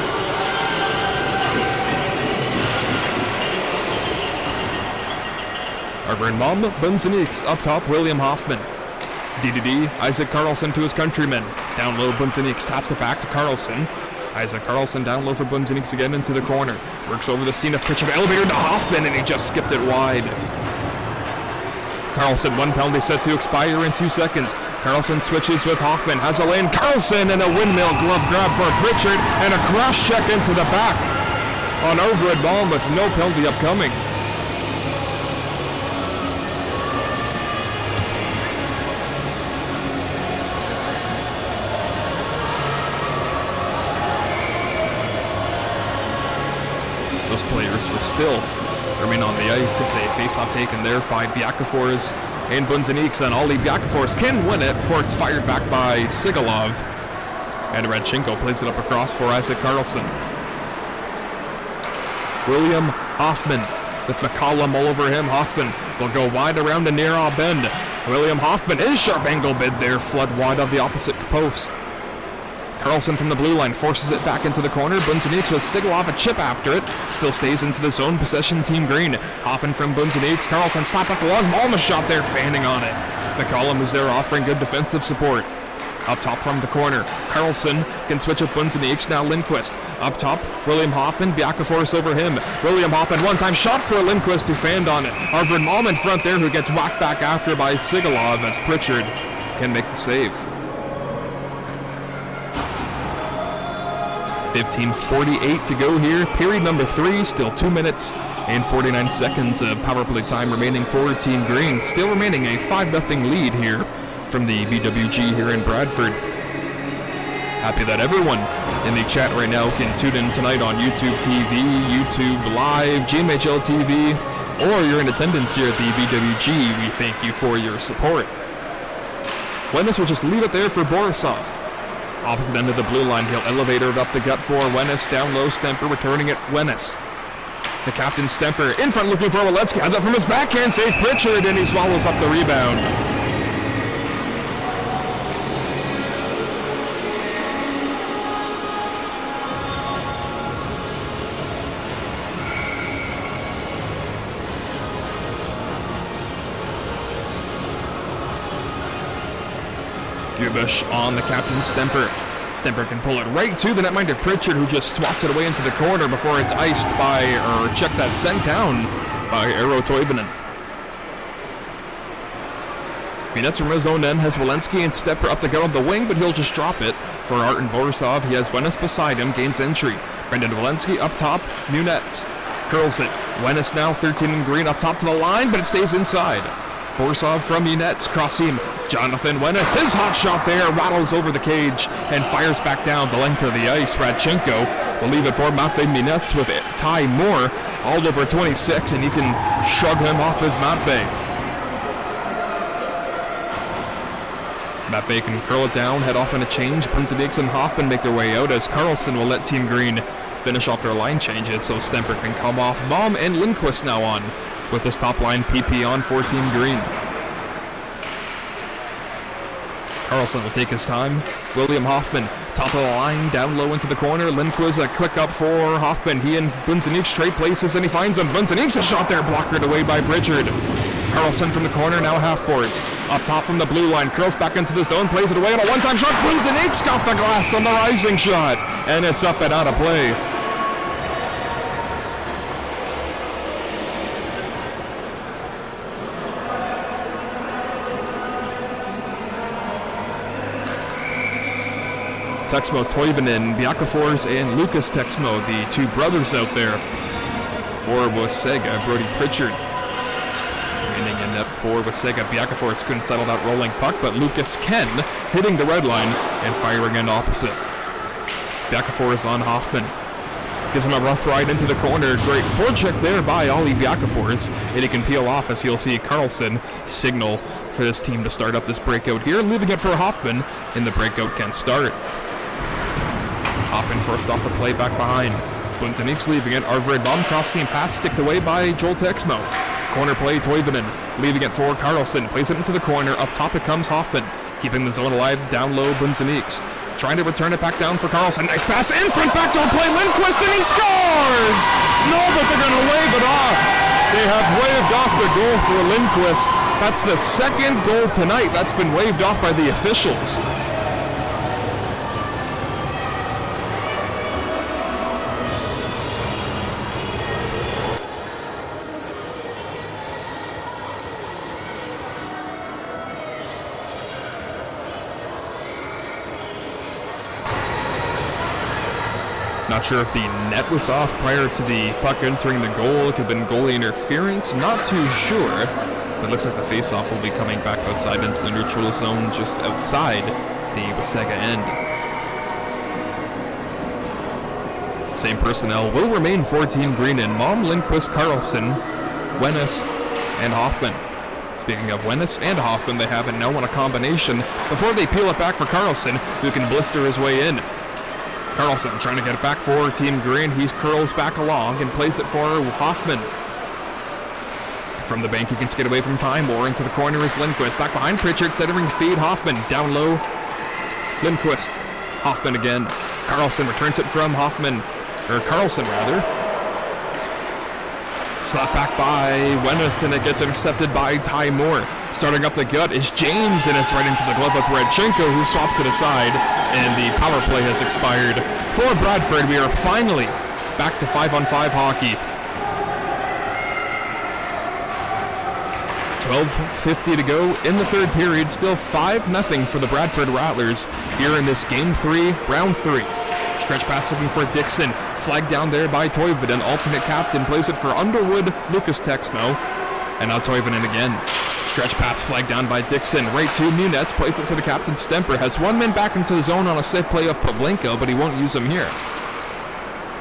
Speaker 1: Over in Mom, Bunzeniks up top, William Hoffman. DDD, Isaac Carlson to his countrymen. Down low, Bunzeniks taps it back to Carlson. Isaac Carlson down low for Bunzeniks again into the corner. Works over the scene of Pritchard, elevator to Hoffman, and he just skipped it wide. Carlson, one penalty set to expire in 2 seconds. Carlson switches with Hoffman, has a lane. Carlson and a windmill glove grab for Pritchard, and a cross check into the back on Overhead Baum with no penalty upcoming. Those players will still remain on the ice if they face-off taken there by Biakafors and Bunzeniks. Then Ollie Biakafors can win it before it's fired back by Sigalov. And Radchenko plays it up across for Isaac Carlson. William Hoffman with McCollum all over him. Hoffman will go wide around the near bend. William Hoffman is sharp angle bid there, flood wide of the opposite post. Carlson from the blue line forces it back into the corner. Bunzeniks with Sigalov a chip after it. Still stays into the zone. Possession Team Green. Hopping from Bunzeniks. Carlson slap back along. Malma shot there, fanning on it. McCollum is there offering good defensive support. Up top from the corner. Carlson can switch with Bunzeniks. Now Lindquist. Up top, William Hoffman. Biakafors over him. William Hoffman, one-time shot for Lindquist who fanned on it. Arvid Malm in front there who gets whacked back after by Sigalov as Pritchard can make the save. 15:48 to go here. Period number 3. Still 2 minutes and 49 seconds of power play time remaining for Team Green. Still remaining a 5-0 lead here from the BWG here in Bradford. Happy that everyone in the chat right now can tune in tonight on YouTube TV, YouTube Live, GMHL TV, or you're in attendance here at the BWG. We thank you for your support. Wenis will just leave it there for Borisov. Opposite end of the blue line, he'll elevate it up the gut for Wenis. Down low, Stemper returning it, Wenis. The captain, Stemper, in front looking for Walensky. Has it from his backhand, save Pritchard, and he swallows up the rebound. Gubish on the captain, Stemper. Stemper can pull it right to the netminder Pritchard, who just swats it away into the corner before it's iced by, or check that, sent down by Eero Toivonen. Minets from his own end has Walensky and Stemper up the gut on the wing, but he'll just drop it for Arten Borisov. He has Wenis beside him, gains entry. Brendan Walensky up top, Minets curls it. Wenis now 13 in green up top to the line, but it stays inside. Borisov from Minets, cross seam. Jonathan Wenis, his hot shot there, rattles over the cage and fires back down the length of the ice. Radchenko will leave it for Matvei Minets with Ty Moore all over 26, and he can shrug him off as Matvei. Matvei can curl it down, head off in a change. Bunzeniks and Hoffman make their way out as Carlson will let Team Green finish off their line changes, so Stemper can come off. Baum and Lindquist now on with this top line PP on for Team Green. Carlson will take his time. William Hoffman, top of the line, down low into the corner. Lindquist, a quick up for Hoffman. He and Bunzeniks trade places, and he finds him. Bunzeniks, a shot there, blocked away by Pritchard. Carlson from the corner, now half boards. Up top from the blue line, curls back into the zone, plays it away on a one-time shot. Bunzeniks got the glass on the rising shot, and it's up and out of play. Texmo Toivonen, Biakafors, and Lucas Texmo, the two brothers out there for Wasaga. Brody Pritchard remaining in net for Wasaga. Biakafors couldn't settle that rolling puck, but Lucas can, hitting the red line and firing end opposite. Biakafors on Hoffman. Gives him a rough ride into the corner. Great forecheck there by Ollie Biakafors. And he can peel off as you'll see Carlson signal for this team to start up this breakout here. Leaving it for Hoffman, and the breakout can start. Hoffman first off the play back behind. Bunzeniks leaving it. Arvid Baum crossing pass sticked away by Joel Texmo. Corner play, Toivonen leaving it for Carlson. Plays it into the corner. Up top it comes Hoffman. Keeping the zone alive. Down low, Bunzeniks. Trying to return it back down for Carlson. Nice pass in front, backdoor play. Lindquist, and he scores! No, but they're going to wave it off. They have waved off the goal for Lindquist. That's the second goal tonight that's been waved off by the officials. Not sure if the net was off prior to the puck entering the goal. It could have been goalie interference. Not too sure. But it looks like the faceoff will be coming back outside into the neutral zone just outside the Wasaga end. Same personnel will remain for Team Greenon. Mom, Lindquist, Carlson, Wennes, and Hoffman. Speaking of Wennes and Hoffman, they have it now on a combination before they peel it back for Carlson, who can blister his way in. Carlson trying to get it back for Team Green. He curls back along and plays it for Hoffman. From the bank, he can skate away from time. Or into the corner is Lindquist. Back behind Pritchard, centering feed. Hoffman down low. Lindquist. Hoffman again. Carlson returns it from Hoffman. Or Carlson, rather. Slap back by Wennes, and it gets intercepted by Ty Moore. Starting up the gut is James, and it's right into the glove of Radchenko, who swaps it aside, and the power play has expired. For Bradford, we are finally back to 5-on-5 hockey. 12:50 to go in the third period. Still 5-0 for the Bradford Rattlers here in this Game 3, Round 3. Stretch pass looking for Dixon. Flagged down there by Toivonen. Alternate captain plays it for Underwood, Lucas Texmo. And now Toivonen again. Stretch pass flagged down by Dixon. Right to Munetz. Plays it for the captain, Stemper. Has one man back into the zone on a safe play of Pavlenko, but he won't use him here.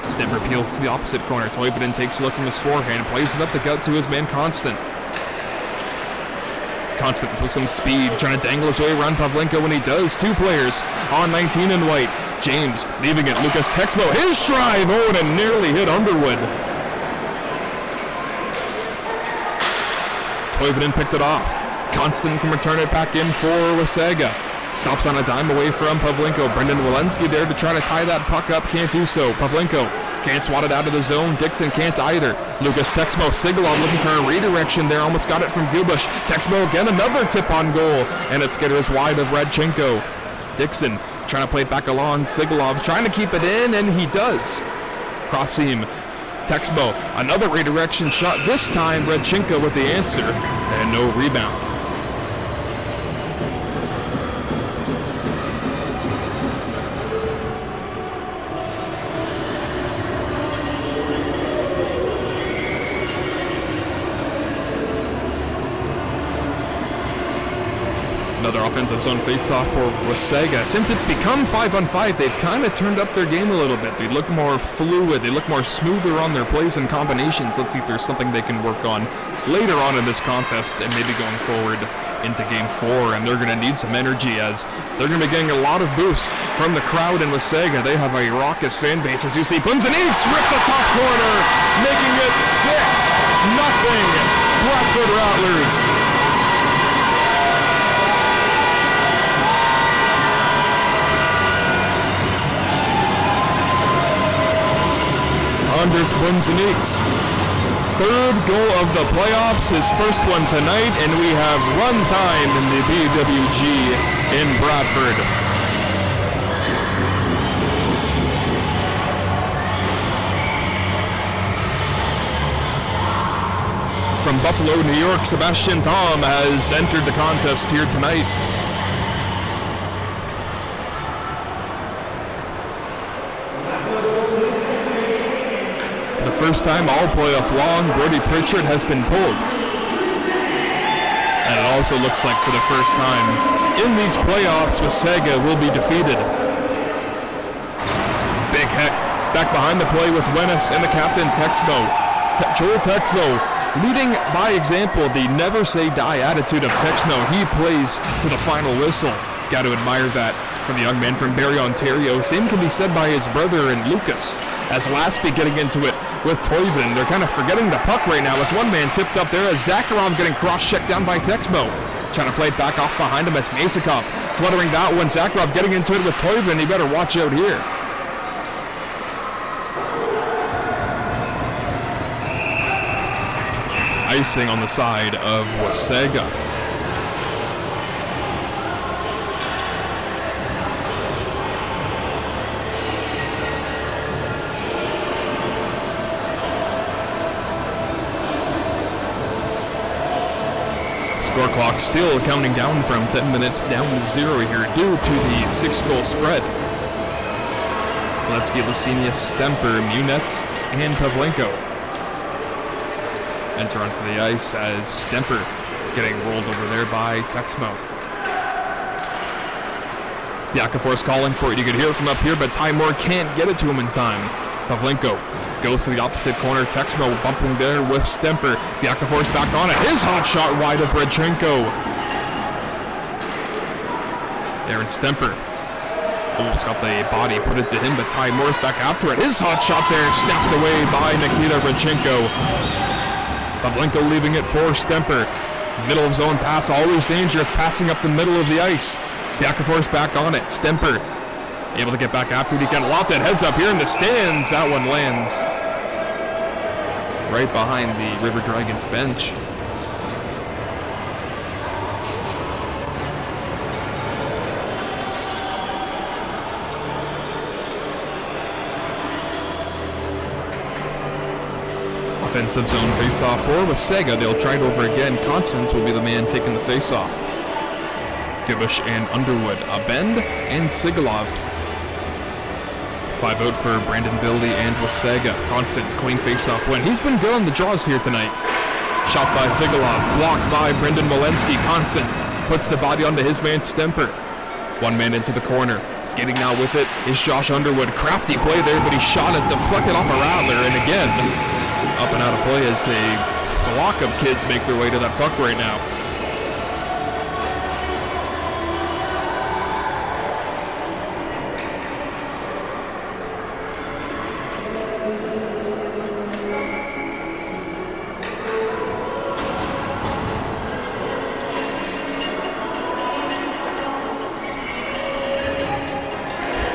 Speaker 1: Stemper peels to the opposite corner. Toivonen takes a look from his forehand. Plays it up the gut to his man, Constant. Constant with some speed, trying to dangle his way around Pavlenko when he does. Two players on 19 in white. James leaving it. Lucas Texmo, his drive. Oh, and it nearly hit Underwood. Toivonen picked it off. Constant can return it back in for Wasaga. Stops on a dime away from Pavlenko. Brendan Walensky there to try to tie that puck up. Can't do so. Pavlenko can't swat it out of the zone. Dixon can't either. Lucas Texmo, Sigalov looking for a redirection there. Almost got it from Gubush. Texmo again, another tip on goal. And it skitters wide of Radchenko. Dixon trying to play it back along. Sigalov trying to keep it in, and he does. Cross seam. Texmo, another redirection shot. This time, Radchenko with the answer. And no rebound. Another offensive zone face-off for Wasaga. Since it's become 5-on-5, they've kind of turned up their game a little bit. They look more fluid. They look more smoother on their plays and combinations. Let's see if there's something they can work on later on in this contest and maybe going forward into Game 4. And they're going to need some energy as they're going to be getting a lot of boosts from the crowd in Wasaga. They have a raucous fan base. As you see, Bunzeniks rip the top corner, making it 6-0 Bradford Rattlers. Anders Bunzeniks, third goal of the playoffs, his first one tonight, and we have run time in the BWG in Bradford. From Buffalo, New York, Sebastian Thom has entered the contest here tonight. First time all playoff long, Brody Pritchard has been pulled. And it also looks like for the first time in these playoffs, Wasaga will be defeated. Big hit Back behind the play with Wenis and the captain, Texmo. Joel Texmo leading by example, the never say die attitude of Texmo. He plays to the final whistle. Got to admire that from the young man from Barrie, Ontario. Same can be said by his brother and Lucas. As Lasky getting into it with Toivonen. They're kind of forgetting the puck right now as one man tipped up there as Zakharov getting cross-checked down by Texmo. Trying to play it back off behind him as Masakov fluttering that one. Zakharov getting into it with Toivonen. He better watch out here. Icing on the side of Wasaga. Score clock still counting down from 10 minutes down to 0 here due to the 6-goal spread. Let's get Lacinius, Stemper, Munetz, and Pavlenko enter onto the ice as Stemper getting rolled over there by Texmo. Biakafor's calling for it. You could hear it from up here, but Ty Moore can't get it to him in time. Pavlenko goes to the opposite corner. Texmo bumping there with Stemper. Biakafor's back on it. His hot shot wide of Redchenko. Aaron Stemper almost got the body, put it to him, but Ty Moore's back after it. His hot shot there, snapped away by Nikita Redchenko. Pavlenko leaving it for Stemper. Middle of zone pass, always dangerous, passing up the middle of the ice. Biakafor's back on it. Stemper able to get back after it. He can loft that heads up here in the stands. That one lands right behind the River Dragons bench. Offensive zone face-off for Wasaga. They'll try it over again. Constance will be the man taking the face-off. Gibush and Underwood. Abend and Sigalov. 5 out for Brandon Bildy and Wasaga. Constance, clean face-off win. He's been good on the draws here tonight. Shot by Sigalov. Blocked by Brendan Walensky. Constant puts the body onto his man Stemper. One man into the corner. Skating now with it is Josh Underwood. Crafty play there, but he shot it, deflected off a Rattler, and again, up and out of play as a flock of kids make their way to that puck right now.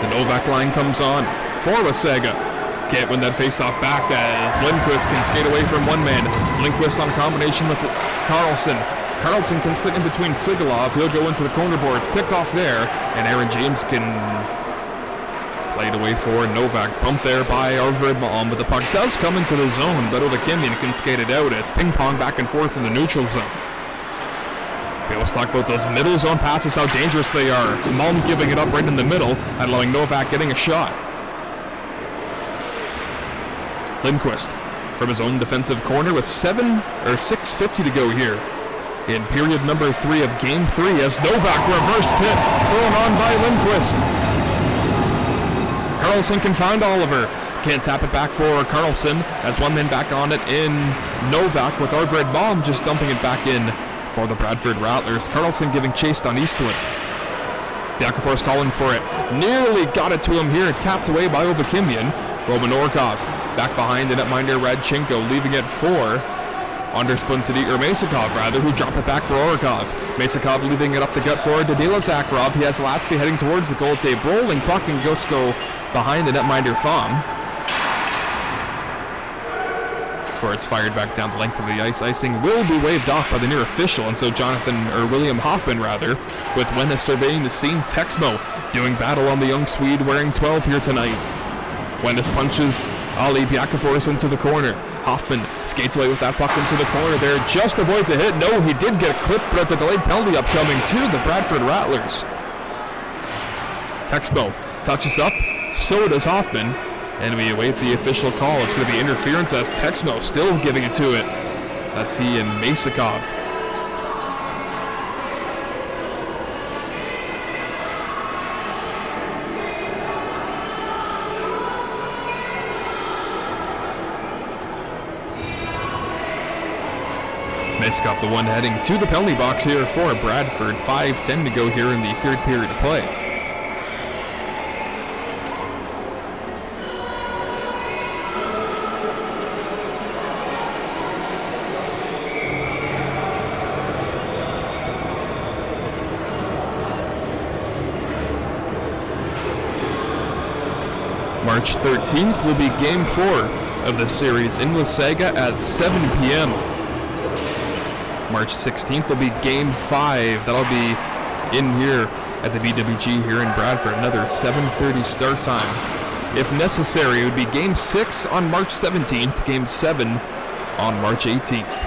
Speaker 1: The Novak line comes on for Wasaga. Can't win that face-off back as Lindquist can skate away from one man. Lindquist on a combination with Carlson. Carlson can split in between Sigalov. He'll go into the corner boards. Picked off there. And Aaron James can play it away for Novak. Bumped there by Arvid Malm, but the puck does come into the zone. But Olakimian can skate it out. It's ping-pong back and forth in the neutral zone. We always talk about those middle zone passes, how dangerous they are. Malm giving it up right in the middle and allowing Novak getting a shot. Lindquist from his own defensive corner with 6:50 to go here in period number 3 of game 3 as Novak reverse hit thrown on by Lindquist. Carlson can find Oliver. Can't tap it back for Carlson as one man back on it in Novak with Arvid Malm just dumping it back in for the Bradford Rattlers. Carlson giving chase on Eastwood. Biakafor's calling for it. Nearly got it to him here. Tapped away by Ovakimian. Roman Orkov back behind the netminder Radchenko, leaving it for Masakov rather, who dropped it back for Orkov. Masakov leaving it up the gut for Dadila Zakharov. He has Lasky heading towards the goal. It's a rolling puck and goes go behind the netminder Thom. Before it's fired back down the length of the ice. Icing will be waved off by the near official, and so William Hoffman with Wenis surveying the scene. Texmo doing battle on the young Swede wearing 12 here tonight. Wenis punches Ali Biakafor's into the corner. Hoffman skates away with that puck into the corner there. Just avoids a hit. No, he did get clipped, but it's a delayed penalty upcoming to the Bradford Rattlers. Texmo touches up. So does Hoffman. And we await the official call. It's going to be interference as Texmo still giving it to it. That's he and Masakov. Meskop, the one heading to the penalty box here for Bradford. 5:10 to go here in the third period of play. March 13th will be Game 4 of the series in Wasaga at 7 p.m. March 16th will be Game 5. That'll be in here at the BWG here in Bradford. Another 7:30 start time. If necessary, it would be Game 6 on March 17th, Game 7 on March 18th.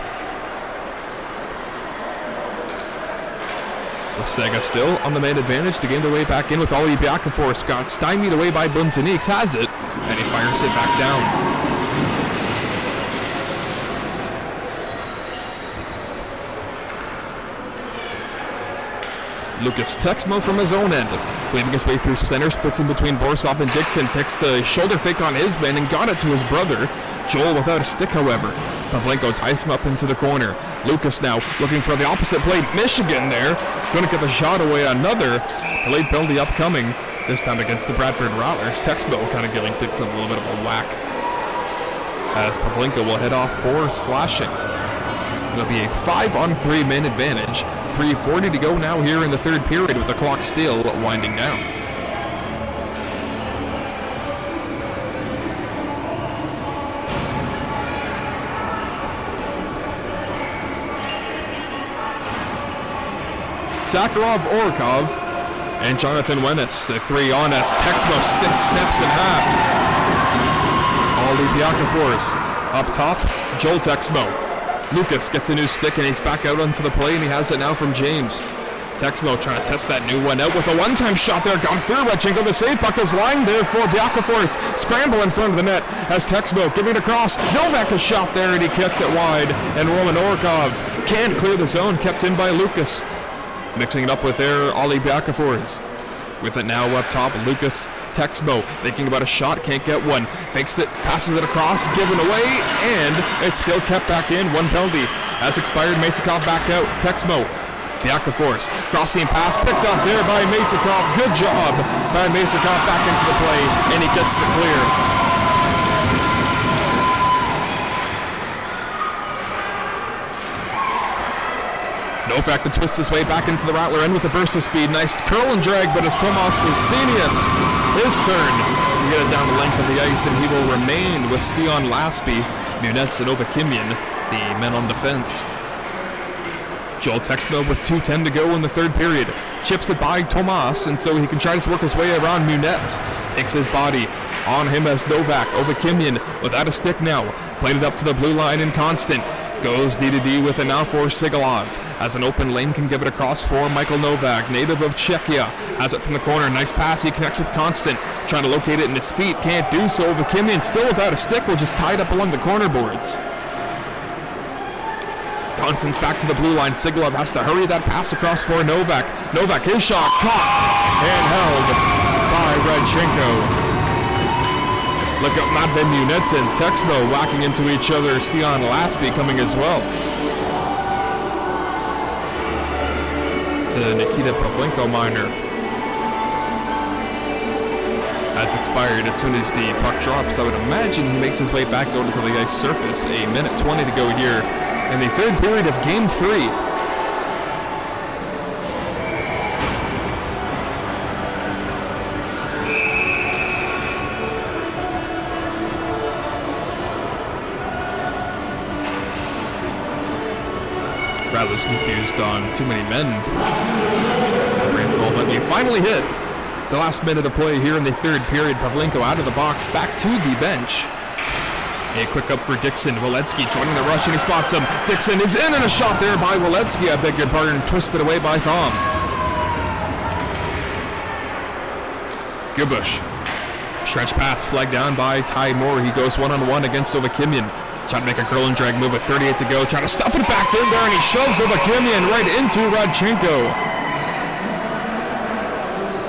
Speaker 1: Wasaga still on the man advantage to gain their way back in with Ali Biakafor. Scott stymied away by Bunzanix, has it, and he fires it back down. Lucas Texmo from his own end, weaving his way through center, splits in between Borisov and Dixon, takes the shoulder fake on his man and got it to his brother. Joel without a stick, however. Pavlenko ties him up into the corner. Lucas now looking for the opposite play. Michigan there, going to get the shot away. Another delayed penalty upcoming, this time against the Bradford Rattlers. Texmo kind of giving Dixon a little bit of a whack, as Pavlenko will head off for slashing. It'll be a 5-on-3 man advantage. 3:40 to go now here in the third period with the clock still winding down. Sakharov, Orkov, and Jonathan Wenitz. The three on as Texmo snaps in half. Oli Biakafor's up top, Joel Texmo. Lucas gets a new stick and he's back out onto the play, and he has it now from James. Texmo trying to test that new one out with a one-time shot there. Gone through Redchenko. The save puck is lying there for Biakafor's scramble in front of the net as Texmo giving it across. Novak is shot there and he kicked it wide, and Roman Orkov can't clear the zone, kept in by Lucas. Mixing it up with there, Ali Biakafor's. With it now up top, Lucas Texmo thinking about a shot, can't get one. Fakes it, passes it across, given away, and it's still kept back in. One penalty has expired. Masakov back out. Texmo, Biakafor's crossing pass, picked off there by Masakov. Good job by Masakov back into the play, and he gets the clear. Novak to twist his way back into the Rattler end with a burst of speed. Nice curl and drag, but it's Tomas Lucenius. His turn to get it down the length of the ice, and he will remain with Stian Lasby, Munetz, and Ovakimian, the men on defense. Joel Texmo with 2:10 to go in the third period. Chips it by Tomas, and so he can try to work his way around Munetz. Takes his body on him as Novak. Ovakimian without a stick now. Played it up to the blue line in Constant. Goes D-to-D with it now for Sigalov. As an open lane, can give it across for Michael Novak, native of Czechia. Has it from the corner, nice pass, he connects with Constant. Trying to locate it in his feet, can't do so. Vakimian still without a stick, will just tied up along the corner boards. Constant's back to the blue line. Sigalov has to hurry that pass across for Novak. Novak, his shot, caught and held by Redchenko. Look at Matvey Munetz and Texmo whacking into each other. Stian Lasby coming as well. The Nikita Pavlenko minor has expired as soon as the puck drops. I would imagine he makes his way back over to the ice surface. 1:20 to go here in the third period of Game 3. Rattlers confused on too many men. But he finally hit the last minute of play here in the third period. Pavlenko out of the box, back to the bench. A quick up for Dixon. Waletsky joining the rush and he spots him. Dixon is in, and a shot there by Waletsky. I beg your pardon, twisted away by Thom. Gubush. Stretch pass flagged down by Ty Moore. He goes one-on-one against Ovakimian. Trying to make a curl and drag move with 38 to go. Trying to stuff it back in there, and he shoves Ovakimian right into Radchenko.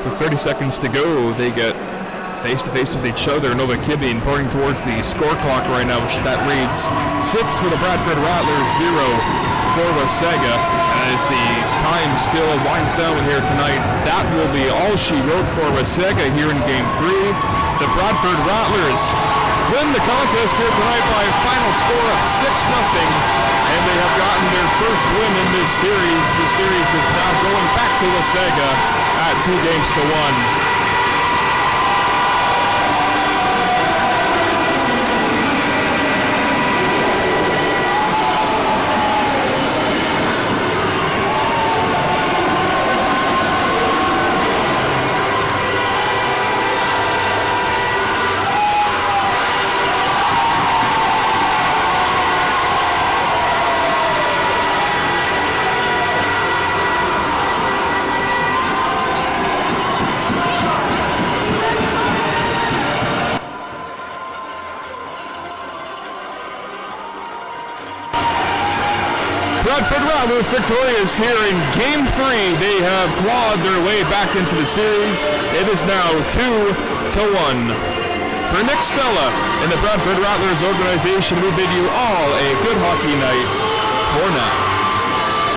Speaker 1: With 30 seconds to go, they get face-to-face with each other. Nova Kibbe pointing towards the score clock right now, which that reads 6 for the Bradford Rattlers, 0 for Wasaga. As the time still winds down here tonight, that will be all she wrote for Wasaga here in Game 3. The Bradford Rattlers win the contest here tonight by a final score of 6-0, and they have gotten their first win in this series. The series is now going back to Wasaga at 2-1. Bradford Rattlers victorious here in Game 3. They have clawed their way back into the series. It is now 2-1. For Nick Stella and the Bradford Rattlers organization, we bid you all a good hockey night for now.